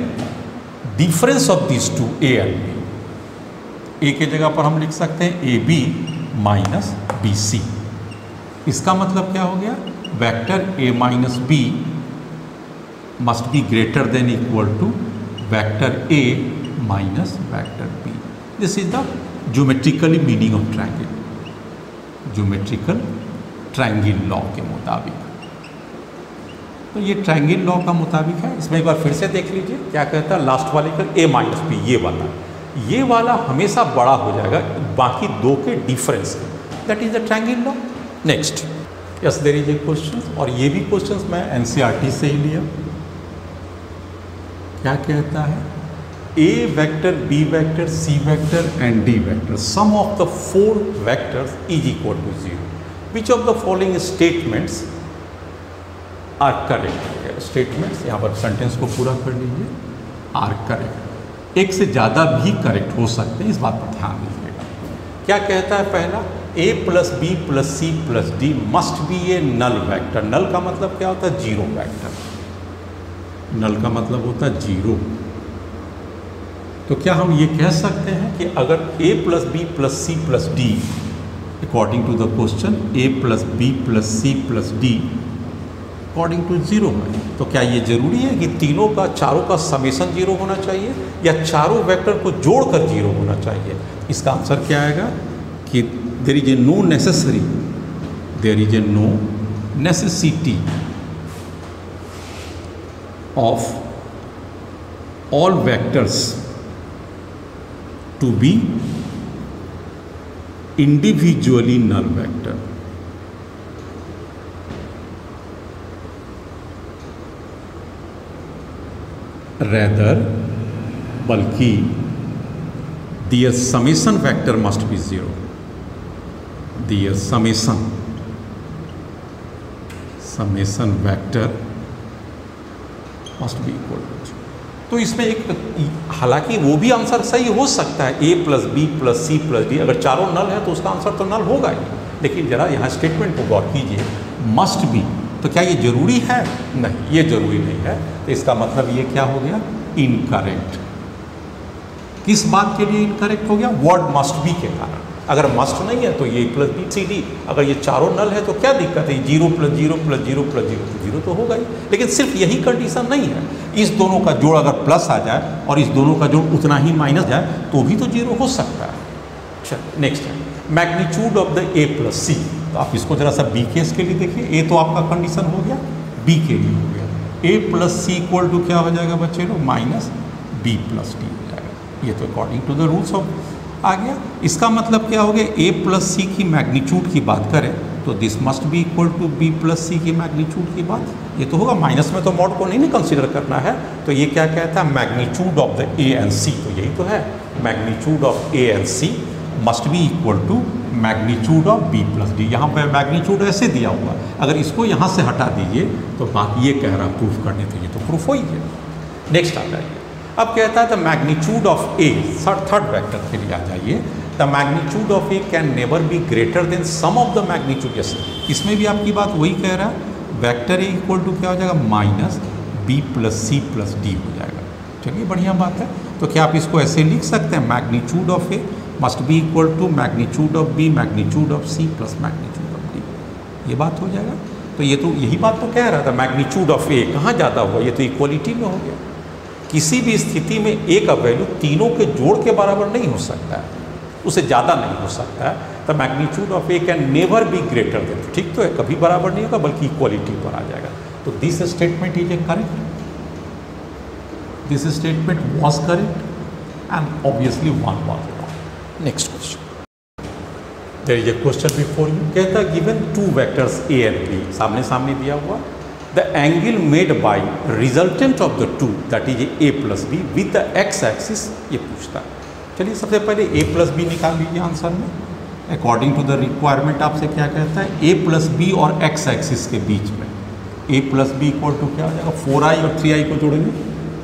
difference of this two a and b। a के जगह पर हम लिख सकते हैं AB माइनस BC। इसका मतलब क्या हो गया, vector a minus B must be greater than equal to vector a minus vector b। This is the geometrically meaning of triangle, geometrical triangle law के मुताबिक। तो ये ट्रायंगल लॉ का मुताबिक है। इसमें एक बार फिर से देख लीजिए क्या कहता है, लास्ट वाले का a माइनस बी, ये वाला हमेशा बड़ा हो जाएगा बाकी दो के difference, that is the triangle law. Next, yes there is a question, और ये भी क्वेश्चन मैं NCERT से ही लिया। क्या कहता है, a vector, b vector, c vector and d vector, sum of the 4 vectors is equal to 0। Which of the following statements are correct. Statements यहाँ पर सेंटेंस को पूरा कर लीजिए, आर करेक्ट। एक से ज़्यादा भी करेक्ट हो सकते हैं, इस बात पर ध्यान दीजिएगा। क्या कहता है, पहला a plus B plus C plus D must be a null vector. Null का मतलब क्या होता है, जीरो वेक्टर। नल का मतलब होता है जीरो। तो क्या हम ये कह सकते हैं कि अगर a plus B plus C plus D according to the question a plus B plus C plus D according to zero है, तो क्या ये जरूरी है कि तीनों का, चारों का समेसन जीरो होना चाहिए या चारों वेक्टर को जोड़कर जीरो होना चाहिए? इसका आंसर क्या आएगा कि there is a no necessary, there is a no necessity of all vectors to be individually null vector. Rather, बल्कि their summation vector must be 0. Their summation vector must be equal to 0. तो इसमें एक, हालांकि वो भी answer सही हो सकता है, a plus B plus C plus D, अगर चारों नल है तो उसका आंसर तो नल होगा ही। लेकिन जरा यहाँ स्टेटमेंट को गौर कीजिए, मस्ट बी, तो क्या ये जरूरी है? नहीं, ये जरूरी नहीं है। तो इसका मतलब ये क्या हो गया, इनकरेक्ट। किस बात के लिए इनकरेक्ट हो गया, वर्ड मस्ट बी के कारण। अगर मस्ट नहीं है तो ये प्लस बी सी डी, अगर ये चारों नल है तो क्या दिक्कत है, zero plus zero plus zero plus zero तो जीरो तो होगा ही। लेकिन सिर्फ यही कंडीशन नहीं है, इस दोनों का जोड़ अगर प्लस आ जाए और इस दोनों का जोड़ उतना ही माइनस जाए तो भी तो जीरो हो सकता है। चलिए नेक्स्ट है, magnitude of the a plus C. तो आप इसको जरा सा बी केस के लिए देखिए, ए तो आपका कंडीशन हो गया, बी के लिए हो गया, a plus C equal to क्या हो जाएगा बच्चे लोग, माइनस बी प्लस डी हो जाएगा। ये तो according to the rules of आ गया। इसका मतलब क्या हो गया, a प्लस सी की मैग्नीट्यूड की बात करें तो this must be equal to b plus C की मैग्नीट्यूड की बात, ये तो होगा। माइनस में तो मॉड को नहीं कंसिडर करना है, तो ये क्या कहता है, magnitude of the a and c, तो यही तो है, magnitude of a and c must be equal to magnitude of b plus D. यहाँ पर मैग्नीट्यूड ऐसे दिया हुआ, अगर इसको यहाँ से हटा दीजिए तो बात ये कह रहा प्रूफ करने, तो ये तो प्रूफ हो ही है। नेक्स्ट आ जाइए, अब कहता है the magnitude of A, third vector के लिए आ जाइए, the magnitude of A can never be greater than sum of the magnitude. Yes, इसमें भी आपकी बात वही कह रहा है, वेक्टर ए इक्वल टू क्या हो जाएगा, minus B plus C plus D हो जाएगा। चलिए बढ़िया बात है। तो क्या आप इसको ऐसे लिख सकते हैं, magnitude of A must be equal to magnitude of B magnitude of C plus magnitude of D, ये बात हो जाएगा। तो ये तो यही बात तो कह रहा था, मैग्नीट्यूड ऑफ ए कहाँ ज़्यादा हुआ, ये तो इक्वलिटी में हो गया। किसी भी स्थिति में ए का वैल्यू तीनों के जोड़ के बराबर नहीं हो सकता है, उससे ज़्यादा नहीं हो सकता है। तो magnitude of A can never be greater then, ठीक तो है, कभी बराबर नहीं होगा बल्कि इक्वलिटी पर आ जाएगा। तो this statement is a correct, this statement was correct and obviously one was wrong. Next question, there is a question before you, कहता है given two vectors A and B, सामने सामने दिया हुआ, the angle made by resultant of the two that is A plus B with the X axis, ये पूछता है। चलिए सबसे पहले ए प्लस बी निकाल लीजिए आंसर में। अकॉर्डिंग टू द रिक्वायरमेंट आपसे क्या कहता है, ए प्लस बी और एक्स एक्सिस के बीच में A plus B equal to क्या हो जाएगा, 4i और 3i को जोड़ेंगे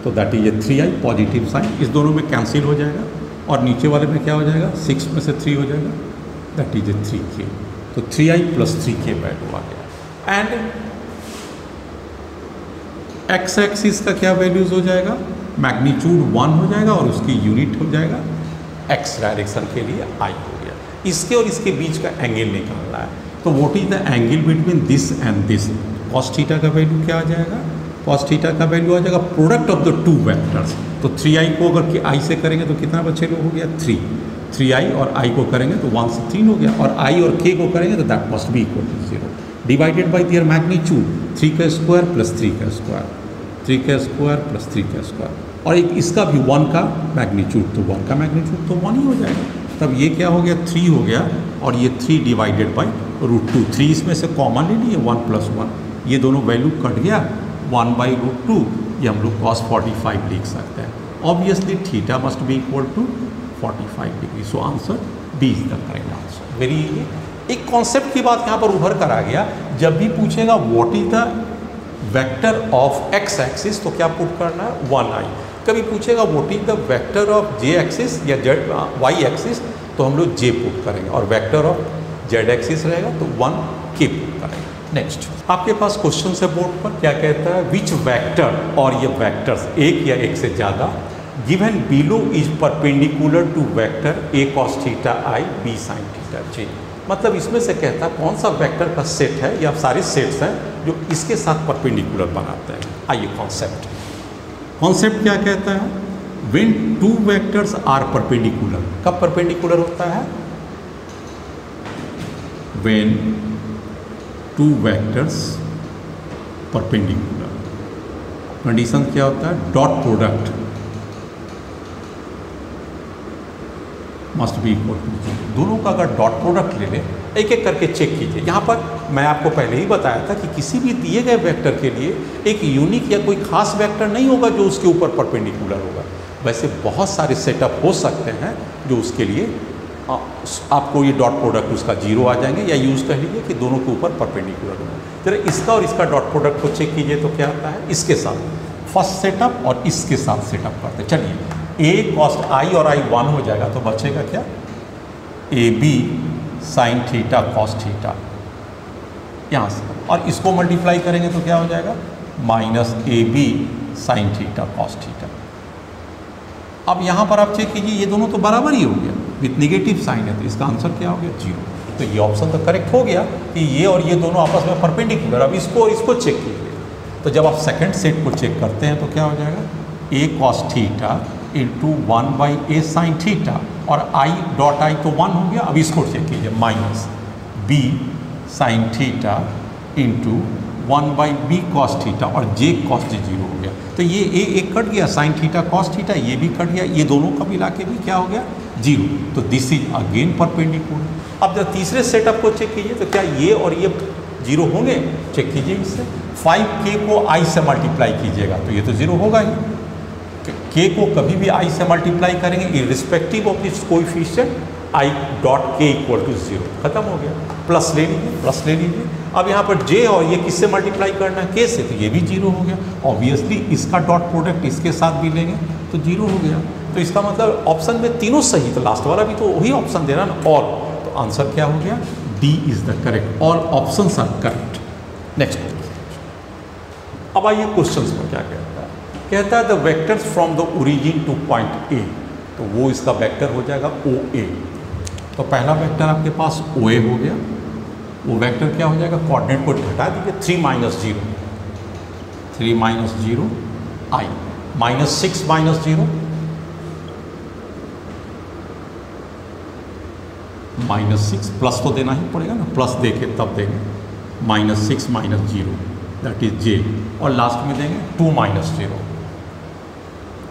तो that is a 3i, positive sign, इस दोनों में कैंसिल हो जाएगा और नीचे वाले में क्या हो जाएगा, 6 में से 3 हो जाएगा, दैट इज ए 3k, तो 3i प्लस 3k वैल्यू आ गया। एंड एक्स एक्सिस का क्या वैल्यूज हो जाएगा, मैग्नीट्यूड 1 हो जाएगा और उसकी यूनिट हो जाएगा एक्स डायरेक्शन के लिए i हो गया। इसके और इसके बीच का एंगल निकालना है, तो what is the angle between this and this, cos theta का वैल्यू क्या आ जाएगा, कॉस थीटा का वैल्यू आ जाएगा product of the two vectors, तो 3i को अगर कि i से करेंगे तो कितना बचे लोग हो गया 3i और i को करेंगे तो 1 से 3 हो गया, और i और k को करेंगे तो that must be equal to 0 divided by their magnitude 3k² plus 3k², 3k² plus 3k², और एक इसका भी 1 का मैग्नीट्यूड, तो 1 का मैग्नीट्यूड तो 1 ही हो जाएगा, तब ये क्या हो गया 3 हो गया, और ये 3 डिवाइडेड बाई √2, 3 इसमें से कॉमन ले लिए 1 + 1, ये दोनों वैल्यू कट गया 1/√2, ये हम लोग cos 45 लिख सकते हैं। Obviously theta must be equal to 45 degree, so answer B is the correct answer. Very easy. एक कॉन्सेप्ट की बात यहाँ पर उभर कर आ गया, जब भी पूछेगा what is the vector of x axis तो क्या पुट करना है 1i, कभी पूछेगा what is the vector of J axis या जेड वाई एक्सिस तो हम लोग जे पुट करेंगे, और वेक्टर ऑफ जेड एक्सिस रहेगा तो 1k पुट करेंगे। नेक्स्ट आपके पास क्वेश्चन है बोर्ड पर, क्या कहता है, विच वेक्टर, और ये वेक्टर्स एक या एक से ज़्यादा given below is perpendicular to vector a cos theta i b sin theta j, मतलब इसमें से कहता है कौन सा वेक्टर का सेट है या सारे सेट्स हैं जो इसके साथ परपेंडिकुलर बनाते हैं। आइए कॉन्सेप्ट क्या कहता है, when two vectors are perpendicular, कब परपेंडिकुलर होता है, when two vectors perpendicular, condition क्या होता है, dot product must be equal to 0, दोनों का अगर डॉट प्रोडक्ट ले लें, एक एक करके चेक कीजिए। यहाँ पर मैं आपको पहले ही बताया था कि किसी भी दिए गए वेक्टर के लिए एक यूनिक या कोई खास वेक्टर नहीं होगा जो उसके ऊपर परपेंडिकुलर होगा, वैसे बहुत सारे सेटअप हो सकते हैं जो उसके लिए आपको ये डॉट प्रोडक्ट उसका 0 आ जाएंगे, या यूज़ कर लीजिए कि दोनों के ऊपर परपेंडिकुलर होगा। जरा इसका और इसका डॉट प्रोडक्ट को चेक कीजिए तो क्या आता है, इसके साथ फर्स्ट सेटअप और इसके साथ सेटअप करते हैं। चलिए a cos i और i 1 हो जाएगा तो बचेगा क्या, ab sin theta cos theta, यहाँ से, और इसको मल्टीप्लाई करेंगे तो क्या हो जाएगा -ab sin theta cos theta. अब यहाँ पर आप चेक कीजिए ये दोनों तो बराबर ही हो गया, विथ नेगेटिव साइन है, तो इसका आंसर क्या हो गया 0। तो ये ऑप्शन तो करेक्ट हो गया कि ये और ये दोनों आपस में परपेंडिकुलर। अब इसको और इसको चेक कीजिए, तो जब आप सेकंड सेट को चेक करते हैं तो क्या हो जाएगा, a cos theta into 1/a sin theta, और i डॉट i तो 1 हो गया। अब इसको चेक कीजिए, -b sin theta into 1/b cos theta, और j cos j 0 हो गया। तो ये एक कट गया, sin थीटा cos थीटा ये भी कट गया, ये दोनों का मिला के भी क्या हो गया 0। तो दिस इज अगेन परपेंडिकुलर। अब जब तीसरे सेटअप को चेक कीजिए तो क्या ये और ये 0 होंगे, चेक कीजिए इससे, 5k को i से मल्टीप्लाई कीजिएगा तो ये तो 0 होगा ही, k को कभी भी i से मल्टीप्लाई करेंगे irrespective of its coefficient, i dot k equal to 0, खत्म हो गया। प्लस ले लीजिए, अब यहाँ पर j और ये किससे मल्टीप्लाई करना है, k से, तो ये भी 0 हो गया। ऑब्वियसली इसका डॉट प्रोडक्ट इसके साथ भी लेंगे तो 0 हो गया। तो इसका मतलब ऑप्शन में तीनों सही, तो लास्ट वाला भी तो वही ऑप्शन दे रहा ना, और तो आंसर क्या हो गया, D is the correct, all options are correct. Next, अब आइए क्वेश्चंस में क्या कहता है the vectors from the origin to point A, तो वो इसका वेक्टर हो जाएगा OA। तो पहला वेक्टर आपके पास OA हो गया, वो वेक्टर क्या हो जाएगा, कोऑर्डिनेट को हटा दीजिए, 3 - 0, 3 - 0 i, -6 - 0 -6, प्लस तो देना ही पड़ेगा ना, प्लस दे के तब देंगे, -6 - 0 दैट इज j, और लास्ट में देंगे 2 - 0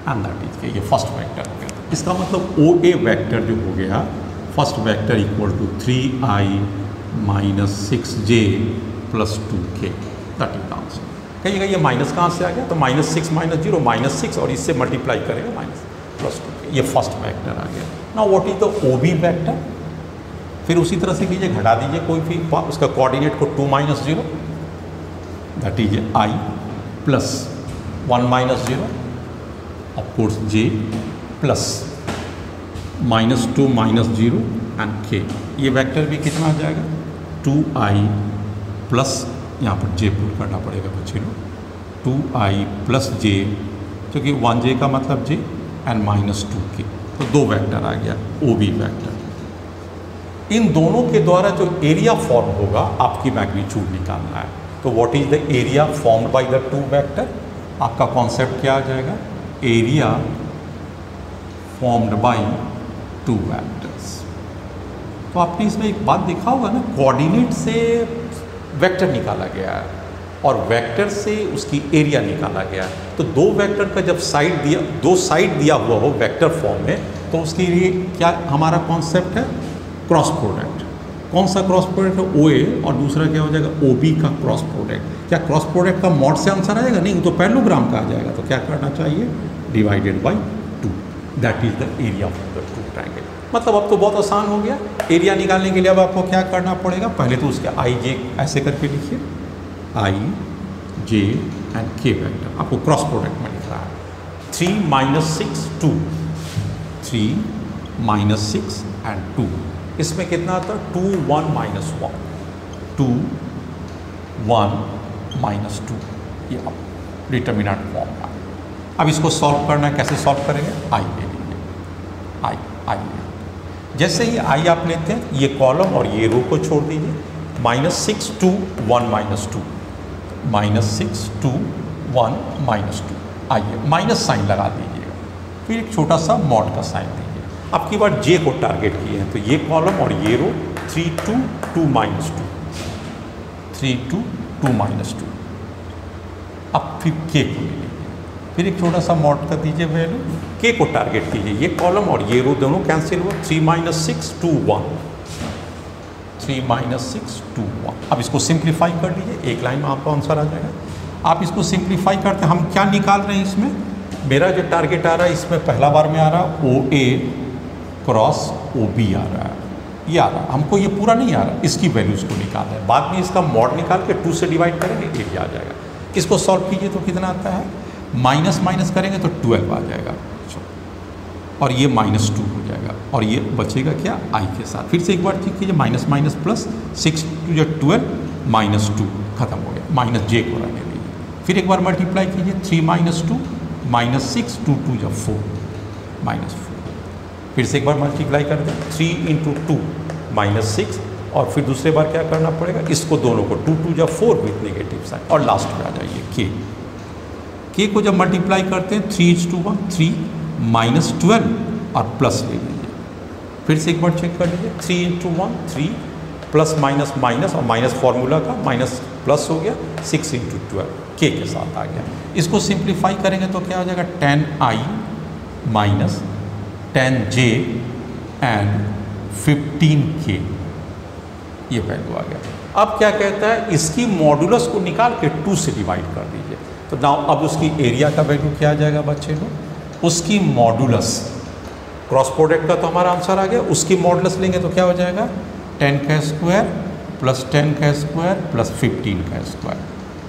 एंड दैट इज के, ये फर्स्ट वेक्टर हो गया। इसका मतलब OA वेक्टर जो हो गया first vector equal to 3i minus 6j plus 2k, that is the answer. कहिएगा ये माइनस कहाँ से आ गया, तो -6 - 0 -6 और इससे मल्टीप्लाई करेगा माइनस प्लस 2k, ये फर्स्ट वेक्टर आ गया। Now what is the OB vector, फिर उसी तरह से कीजिए, घटा दीजिए कोई भी उसका कोऑर्डिनेट को 2 - 0, that is i plus 1 - 0 of course j plus -2 - 0 and k। ये वेक्टर भी कितना आ जाएगा 2i प्लस, यहाँ पर j पुल करना पड़ेगा बच्चे लोग, 2i प्लस j, क्योंकि 1j का मतलब j एंड -2k, तो दो वेक्टर आ गया OB वेक्टर। इन दोनों के द्वारा जो एरिया फॉर्म होगा आपकी मैग्नीट्यूड निकालना है। तो what is the area formed by the two vector, आपका कॉन्सेप्ट क्या आ जाएगा, area formed by two vectors. तो आपने इसमें एक बात देखा होगा ना, कोऑर्डिनेट से वेक्टर निकाला गया है और वेक्टर से उसकी एरिया निकाला गया है। तो दो वेक्टर का जब दो साइड दिया हुआ हो वेक्टर फॉर्म में, तो उसके लिए क्या हमारा कॉन्सेप्ट है, क्रॉस प्रोडक्ट। कौन सा क्रॉस प्रोडक्ट है, OA, और दूसरा क्या हो जाएगा OB का क्रॉस प्रोडक्ट। क्या क्रॉस प्रोडक्ट का मॉड से आंसर आएगा, नहीं, तो पैरेललोग्राम का आ जाएगा। तो क्या करना चाहिए, divided by 2, that is the area of the to triangle. मतलब अब तो बहुत आसान हो गया, एरिया निकालने के लिए अब आपको क्या करना पड़ेगा, पहले तो उसके IJ ऐसे करके लिखिए, IJ एंड K वेक्टर, आपको क्रॉस प्रोडक्ट में लिख रहा है। 3 - 6 2, 3 - 6 एंड 2, इसमें कितना आता है 2 1 - 1, 2 1 - 2, ये अब डिटर्मिनेंट फॉर्म है। अब इसको सॉल्व करना है, कैसे सॉल्व करेंगे, I ले लीजिए, I जैसे ही I आप लेते हैं, ये कॉलम और ये रो को छोड़ दीजिए, -6 2 1 - 2, -6 2 1 - 2, आइए माइनस साइन लगा दीजिएगा, फिर एक छोटा सा मॉड का साइन दीजिए। अब की बार J को टारगेट किए हैं, तो ये कॉलम और ये रो 3 2 2 - 2, 3 2 2 - 2। अब फिर K को ले लीजिए, फिर एक छोटा सा मॉड कर दीजिए वैल्यू, K को टारगेट कीजिए, ये कॉलम और ये रो दोनों कैंसिल हुआ, 3 - 6 2 1, 3 - 6 2 1। अब इसको सिंप्लीफाई कर लीजिए, एक लाइन में आपका आंसर आ जाएगा। आप इसको सिंप्लीफाई करते हैं, हम क्या निकाल रहे हैं इसमें, मेरा जो टारगेट आ रहा है इसमें पहला बार में आ रहा है OA क्रॉस OB आ रहा है, ये आ रहा है, हमको ये पूरा नहीं आ रहा, इसकी वैल्यूज़ को निकालना है। बाद में इसका मॉड निकाल के 2 से डिवाइड करेंगे, एरिया आ जाएगा। इसको सॉल्व कीजिए तो कितना आता है, माइनस माइनस करेंगे तो 12 आ जाएगा, और ये -2 हो जाएगा, और ये बचेगा क्या I के साथ। फिर से एक बार चेक कीजिए, माइनस माइनस प्लस, 6 2 12 -2 खत्म हो गया, -J को रहने दीजिए। फिर एक बार मल्टीप्लाई कीजिए, 3 - 2 -6 2 2 4 -4। फिर से एक बार मल्टीप्लाई कर दें, 3 × 2 -6, और फिर दूसरे बार क्या करना पड़ेगा, इसको दोनों को 2 2 4 विथ नेगेटिव साइन, और लास्ट में आ जाइए K को जब मल्टीप्लाई करते हैं 3 × 1 3 -12 और प्लस ले लीजिए। फिर से एक बार चेक कर लीजिए, 3 × 1 3 प्लस माइनस माइनस, और माइनस फार्मूला का माइनस प्लस हो गया, 6 × 12 K के साथ आ गया। इसको सिंप्लीफाई करेंगे तो क्या हो जाएगा, 10i minus 10j and 15k, ये वैल्यू आ गया। अब क्या कहता है, इसकी मॉडुलस को निकाल के 2 से डिवाइड कर दीजिए। तो नाउ अब उसकी एरिया का वैल्यू क्या आ जाएगा बच्चे लोग, उसकी मॉडुलस, क्रॉस प्रोडक्ट का तो हमारा आंसर आ गया, उसकी मॉडुलस लेंगे तो क्या हो जाएगा, 10 का स्क्वायर प्लस 10 का स्क्वायर प्लस 15 का स्क्वायर,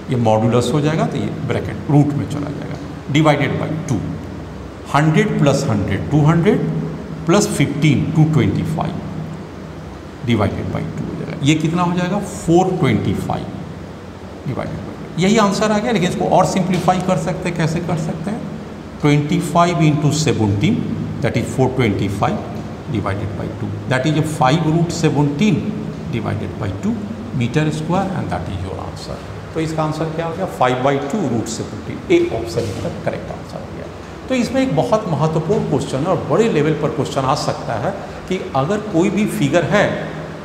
ये मॉडुलस हो जाएगा, तो ये ब्रैकेट रूट में चला जाएगा, divided by 2, 100 plus 100 200 plus 15 225 divided by 2 हो जाएगा। ये कितना हो जाएगा, 425 डिवाइडेड बाई, यही आंसर आ गया। लेकिन इसको और सिंप्लीफाई कर सकते हैं, कैसे कर सकते हैं, 25 × 17 that is 425 divided by 2, that is 5√17 divided by 2 metre square, and that is your answer. तो इसका आंसर क्या हो गया, 5/2√17, ए ऑप्शन इसका करेक्ट आंसर हो गया। तो इसमें एक बहुत महत्वपूर्ण क्वेश्चन है और बड़े लेवल पर क्वेश्चन आ सकता है कि अगर कोई भी फिगर है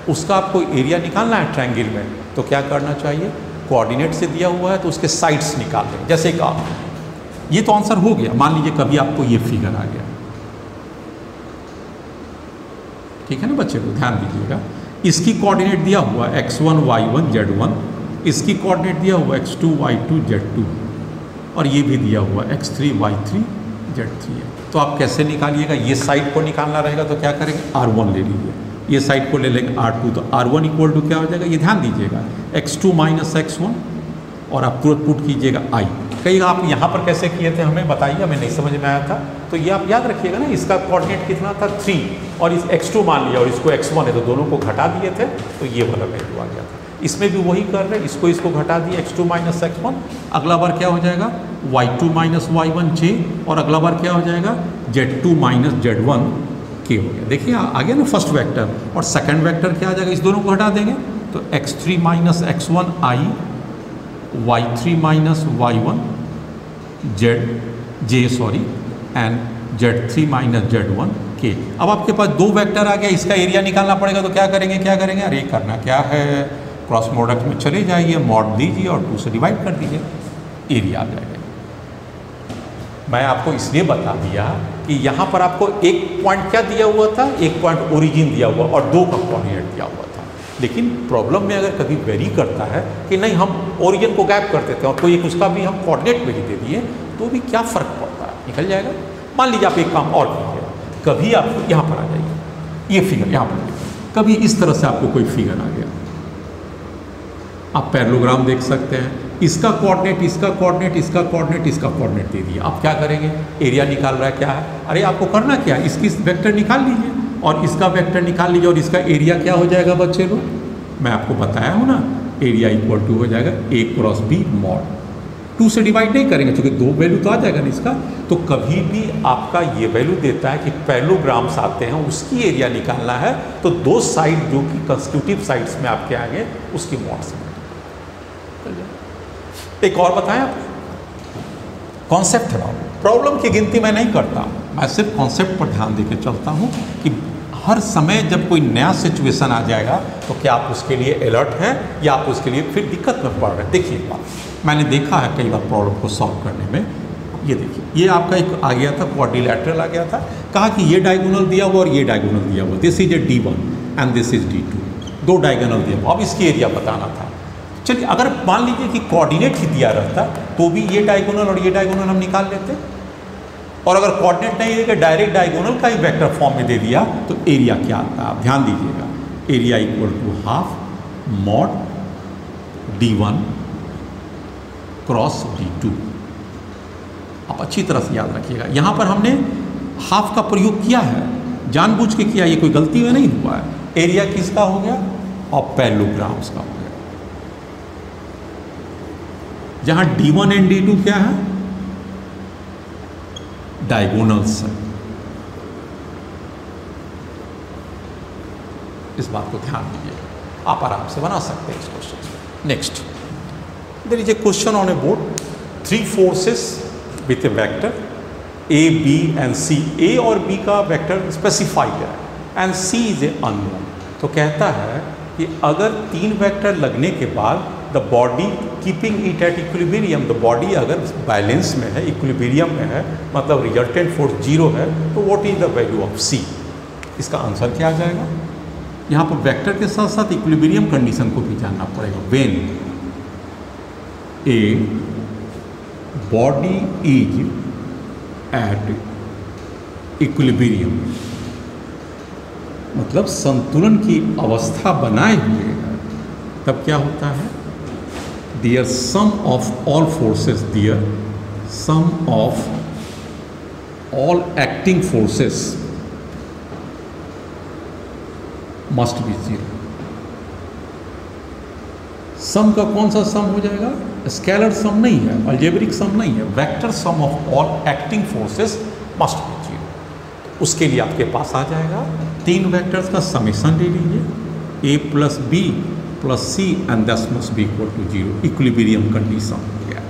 उसका आपको एरिया निकालना है ट्रायंगल में, तो क्या करना चाहिए, कोऑर्डिनेट से दिया हुआ है तो उसके साइड्स निकाल लें। जैसे कि ये तो आंसर हो गया, मान लीजिए कभी आपको ये फिगर आ गया, ठीक है ना बच्चे को, ध्यान दीजिएगा। इसकी कोऑर्डिनेट दिया हुआ x1 y1 z1, इसकी कोऑर्डिनेट दिया हुआ x2 y2 z2, और ये भी दिया हुआ x3 y3 z3 है। तो आप कैसे निकालिएगा, ये साइड को निकालना रहेगा तो क्या करेंगे, R1 ले लीजिए, ये साइड को ले लेंगे R2, तो R1 इक्वल टू क्या हो जाएगा, ये ध्यान दीजिएगा x2 माइनस x1, और आप तुरंत पुट कीजिएगा I। कहीं आप यहाँ पर कैसे किए थे हमें बताइए, हमें नहीं समझ में आया था। तो ये आप याद रखिएगा ना, इसका कोऑर्डिनेट कितना था 3, और इस x2 मान लिया और इसको x1 है, तो दोनों को घटा दिए थे, तो ये वाला वैल्यू आ गया था। इसमें भी वही कर रहे हैं, इसको घटा दिए x2 माइनस x1, अगला बार क्या हो जाएगा y2 माइनस y1 j, और अगला बार क्या हो जाएगा z2 माइनस z1 k हो गया। देखिए आ गया ना फर्स्ट वेक्टर, और सेकंड वेक्टर क्या आ जाएगा, इस दोनों को हटा देंगे तो x3 minus x1 i, y3 minus y1 and z3 minus z1 k। अब आपके पास दो वेक्टर आ गया, इसका एरिया निकालना पड़ेगा, तो क्या करेंगे अरे करना क्या है, क्रॉस प्रोडक्ट में चले जाइए, मॉड दीजिए और 2 से डिवाइड कर दीजिए, एरिया आ जाएगा। मैं आपको इसलिए बता दिया कि यहाँ पर आपको एक पॉइंट क्या दिया हुआ था, एक पॉइंट ओरिजिन दिया हुआ और 2 का कोऑर्डिनेट दिया हुआ था। लेकिन प्रॉब्लम में अगर कभी वेरी करता है कि नहीं हम ओरिजिन को गैप कर देते हैं और कोई एक उसका भी हम कोऑर्डिनेट में ही दे दिए, तो भी क्या फ़र्क पड़ता है, निकल जाएगा। मान लीजिए आप एक काम और कीजिए, कभी आप यहाँ पर आ जाइए, ये फिगर यहाँ पर, कभी इस तरह से आपको कोई फिगर आ गया, आप पैरेललोग्राम देख सकते हैं, इसका कोऑर्डिनेट इसका कोऑर्डिनेट इसका कोऑर्डिनेट इसका कोऑर्डिनेट दे दिया, आप क्या करेंगे, एरिया निकाल रहा है क्या है, अरे आपको करना क्या है, इसकी वेक्टर निकाल लीजिए और इसका वेक्टर निकाल लीजिए, और इसका एरिया क्या हो जाएगा बच्चे लोग, मैं आपको बताया हूँ ना, एरिया इक्वल टू हो जाएगा a क्रॉस b मॉड। 2 से डिवाइड नहीं करेंगे क्योंकि 2 वैल्यू तो आ जाएगा ना इसका। तो कभी भी आपका ये वैल्यू देता है कि पैरेललोग्राम्स आते हैं, उसकी एरिया निकालना है, तो 2 साइड जो कि कंस्टिट्यूटिव साइड्स में आपके आगे उसकी मॉड से। एक और बताएं आप, कॉन्सेप्ट है, प्रॉब्लम की गिनती मैं नहीं करता, मैं सिर्फ कॉन्सेप्ट पर ध्यान देकर चलता हूँ कि हर समय जब कोई नया सिचुएशन आ जाएगा तो क्या आप उसके लिए अलर्ट हैं या आप उसके लिए फिर दिक्कत में पड़ रहे हैं। देखिए मैंने देखा है कई बार प्रॉब्लम को सॉल्व करने में, ये देखिए ये आपका एक आ गया था, क्वाड्रिलैटरल आ गया था, कहा कि ये डायगोनल दिया हुआ और ये डायगोनल दिया हुआ, this is A D1 and this is D2, 2 diagonal दिया हुआ, अब इसकी एरिया बताना था। चलिए अगर मान लीजिए कि कोऑर्डिनेट ही दिया रहता तो भी ये डायगोनल और ये डायगोनल हम निकाल लेते, और अगर कोऑर्डिनेट नहीं देगा डायरेक्ट डायगोनल का ही वेक्टर फॉर्म में दे दिया तो एरिया क्या आता है, आप ध्यान दीजिएगा, area equal to half mod D1 cross D2। आप अच्छी तरह से याद रखिएगा, यहाँ पर हमने हाफ का प्रयोग किया है, जानबूझ के किया, ये कोई गलती में नहीं हुआ है। एरिया किसका हो गया, और पैरेललोग्राम्स का हो गया, जहाँ D1 एंड D2 क्या है, डायगोनल्स है। इस बात को ध्यान दीजिए, आप आराम से बना सकते हैं इस क्वेश्चन को। Next, there is a question on a board, 3 forces with a vector A, B and C। A और B का वेक्टर स्पेसिफाइड है and C is a unknown. तो कहता है कि अगर 3 वेक्टर लगने के बाद the body keeping it at equilibrium, the body अगर बैलेंस में है, इक्विलिब्रियम में है, मतलब रिजल्टेंट फोर्स 0 है, तो what is the value of C। इसका आंसर क्या आ जाएगा, यहाँ पर वेक्टर के साथ साथ इक्विलिब्रियम कंडीशन को भी जानना पड़ेगा। When a body is at equilibrium, मतलब संतुलन की अवस्था बनाए हुए है, तब क्या होता है, dear sum of all forces, dear sum of all acting forces must be 0। सम का कौन सा सम हो जाएगा, स्केलर सम नहीं है, अलजेब्रिक सम नहीं है, vector sum of all acting forces must be 0। उसके लिए आपके पास आ जाएगा 3 वेक्टर्स का समेशन ले लीजिए, A plus B plus C and this must be equal to 0, equilibrium condition हो गया।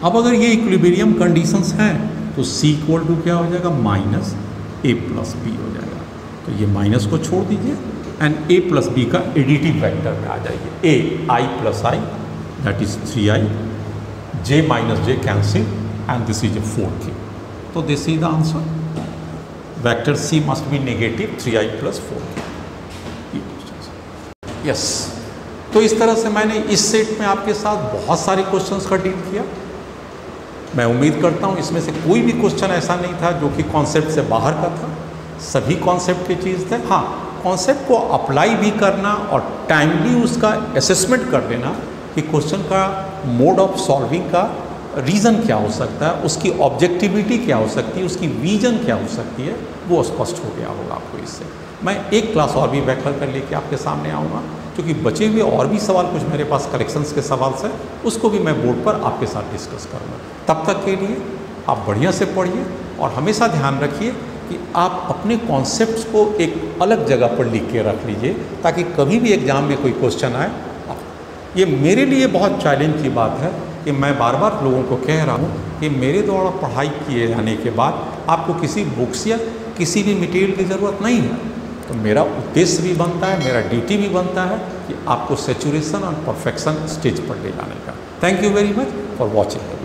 अब अगर ये इक्विलिब्रियम कंडीशंस हैं तो C इक्वल टू क्या हो जाएगा, माइनस A प्लस B हो जाएगा। तो ये माइनस को छोड़ दीजिए एंड A प्लस B का एडिटिव वेक्टर में आ जाइए, A I plus I that is 3I, J minus J cancel and this is a 4K। तो this is the answer. Vector C must be negative 3i + 4k। यस, तो इस तरह से मैंने इस सेट में आपके साथ बहुत सारे क्वेश्चंस का डील किया। मैं उम्मीद करता हूँ इसमें से कोई भी क्वेश्चन ऐसा नहीं था जो कि कॉन्सेप्ट से बाहर का था, सभी कॉन्सेप्ट की चीज़ थे। हाँ, कॉन्सेप्ट को अप्लाई भी करना और टाइमली उसका असेसमेंट कर लेना कि क्वेश्चन का मोड ऑफ सॉल्विंग का रीज़न क्या हो सकता है, उसकी ऑब्जेक्टिविटी क्या हो सकती है, उसकी विजन क्या हो सकती है, वो स्पष्ट हो गया होगा आपको इससे। मैं एक क्लास और भी बैक कर लेके आपके सामने आऊँगा, क्योंकि बचे हुए और भी सवाल कुछ मेरे पास करेक्शंस के सवाल से, उसको भी मैं बोर्ड पर आपके साथ डिस्कस करूँगा। तब तक के लिए आप बढ़िया से पढ़िए और हमेशा ध्यान रखिए कि आप अपने कॉन्सेप्ट्स को एक अलग जगह पर लिख के रख लीजिए, ताकि कभी भी एग्ज़ाम में कोई क्वेश्चन आए। ये मेरे लिए बहुत चैलेंज की बात है कि मैं बार बार लोगों को कह रहा हूँ कि मेरे द्वारा पढ़ाई किए जाने के बाद आपको किसी बुक्स या किसी भी मटेरियल की ज़रूरत नहीं है। तो मेरा उद्देश्य भी बनता है, मेरा ड्यूटी भी बनता है कि आपको सैचुरेशन और परफेक्शन स्टेज पर ले जाने का। Thank you very much for watching.